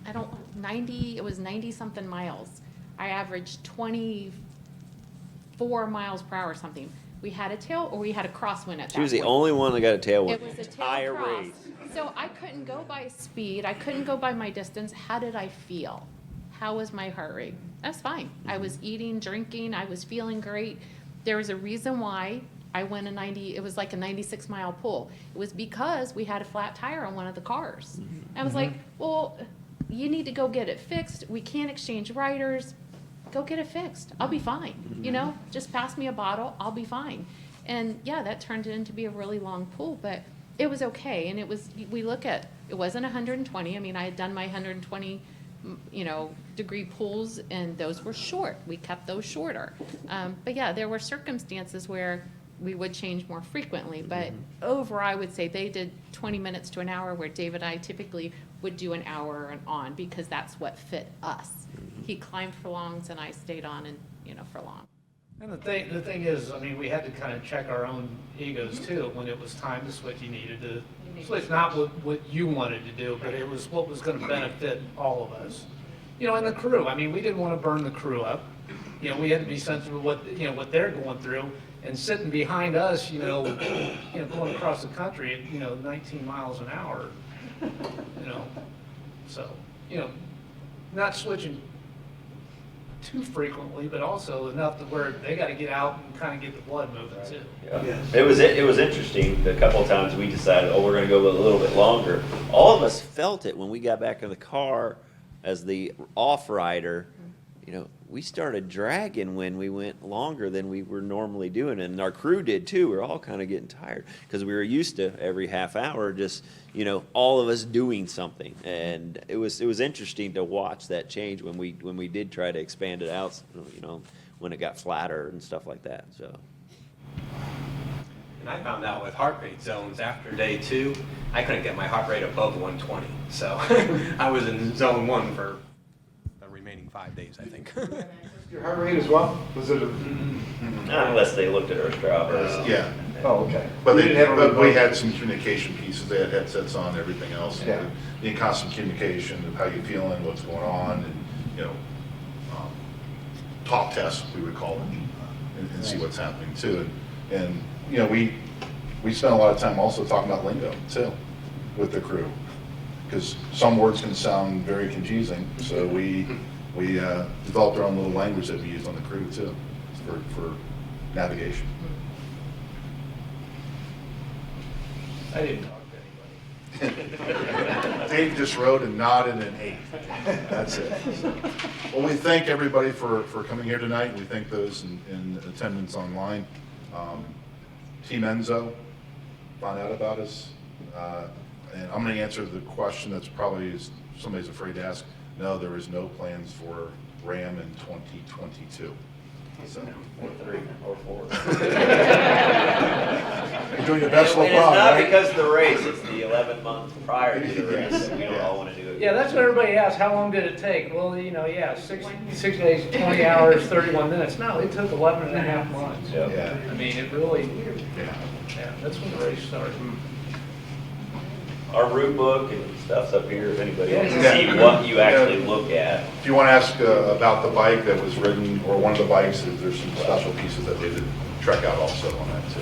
it was 90 something miles. I averaged 24 miles per hour or something. We had a tail, or we had a crosswind at that point. She was the only one that got a tailwind. It was a tail cross. So I couldn't go by speed. I couldn't go by my distance. How did I feel? How was my heart rate? That's fine. I was eating, drinking. I was feeling great. There was a reason why I went it was like a 96-mile pull. It was because we had a flat tire on one of the cars. I was like, well, you need to go get it fixed. We can't exchange riders. Go get it fixed. I'll be fine. You know, just pass me a bottle. I'll be fine. And yeah, that turned into be a really long pull, but it was okay. And it wasn't 120. I mean, I had done my 120, degree pulls, and those were short. We kept those shorter. But yeah, there were circumstances where we would change more frequently, but over, I would say they did 20 minutes to an hour, where David and I typically would do an hour and on, because that's what fit us. He climbed for longs and I stayed on and, for long. And the thing is, I mean, we had to kind of check our own egos too. When it was time to switch, you needed to switch, not what you wanted to do, but it was what was going to benefit all of us. And the crew. I mean, we didn't want to burn the crew up. We had to be sensitive to what they're going through. And sitting behind us, going across the country at 19 miles an hour, so not switching too frequently, but also enough to where they got to get out and kind of get the blood moving too. Yeah. It was interesting. A couple of times we decided, we're going to go a little bit longer. All of us felt it when we got back in the car as the off rider. We started dragging when we went longer than we were normally doing, and our crew did too. We were all kind of getting tired because we were used to every half hour just all of us doing something, and it was interesting to watch that change when we did try to expand it out, when it got flatter and stuff like that. So. And I found out with heart rate zones after day 2, I couldn't get my heart rate above 120. So I was in zone 1 for the remaining 5 days, I think. Your heart rate as well? Was it Unless they looked at our Strava. Yeah. Oh, okay. But But we had some communication pieces. They had headsets on, everything else. And Yeah. in constant communication of how you feeling, what's going on, and talk tests, we would call it, and see what's happening too. And we spent a lot of time also talking about lingo too with the crew, because some words can sound very confusing. So we developed our own little language that we used on the crew too for navigation. I didn't talk to anybody. Dave just wrote and nodded and ate. That's it. Well, we thank everybody for coming here tonight. We thank those in attendance online. Team Enso found out about us. And I'm going to answer the question that's probably somebody's afraid to ask. No, there is no plans for RAAM in 2022. So. Or 3 or 4. You're doing your best look And it's on, not right? because of the race, it's the 11 months prior to the race that we don't all want to do it. Yeah, that's what everybody asks. How long did it take? Well, 6 days, 20 hours, 31 minutes. No, it took 11 and a half months. Yep. Yeah. I mean, it really, Yeah. that's when the race started. Our route book and stuff's up here if anybody wants to Yeah. see what you actually look at. If you want to ask about the bike that was ridden, or one of the bikes, there's some special pieces that they did trek out also on that too.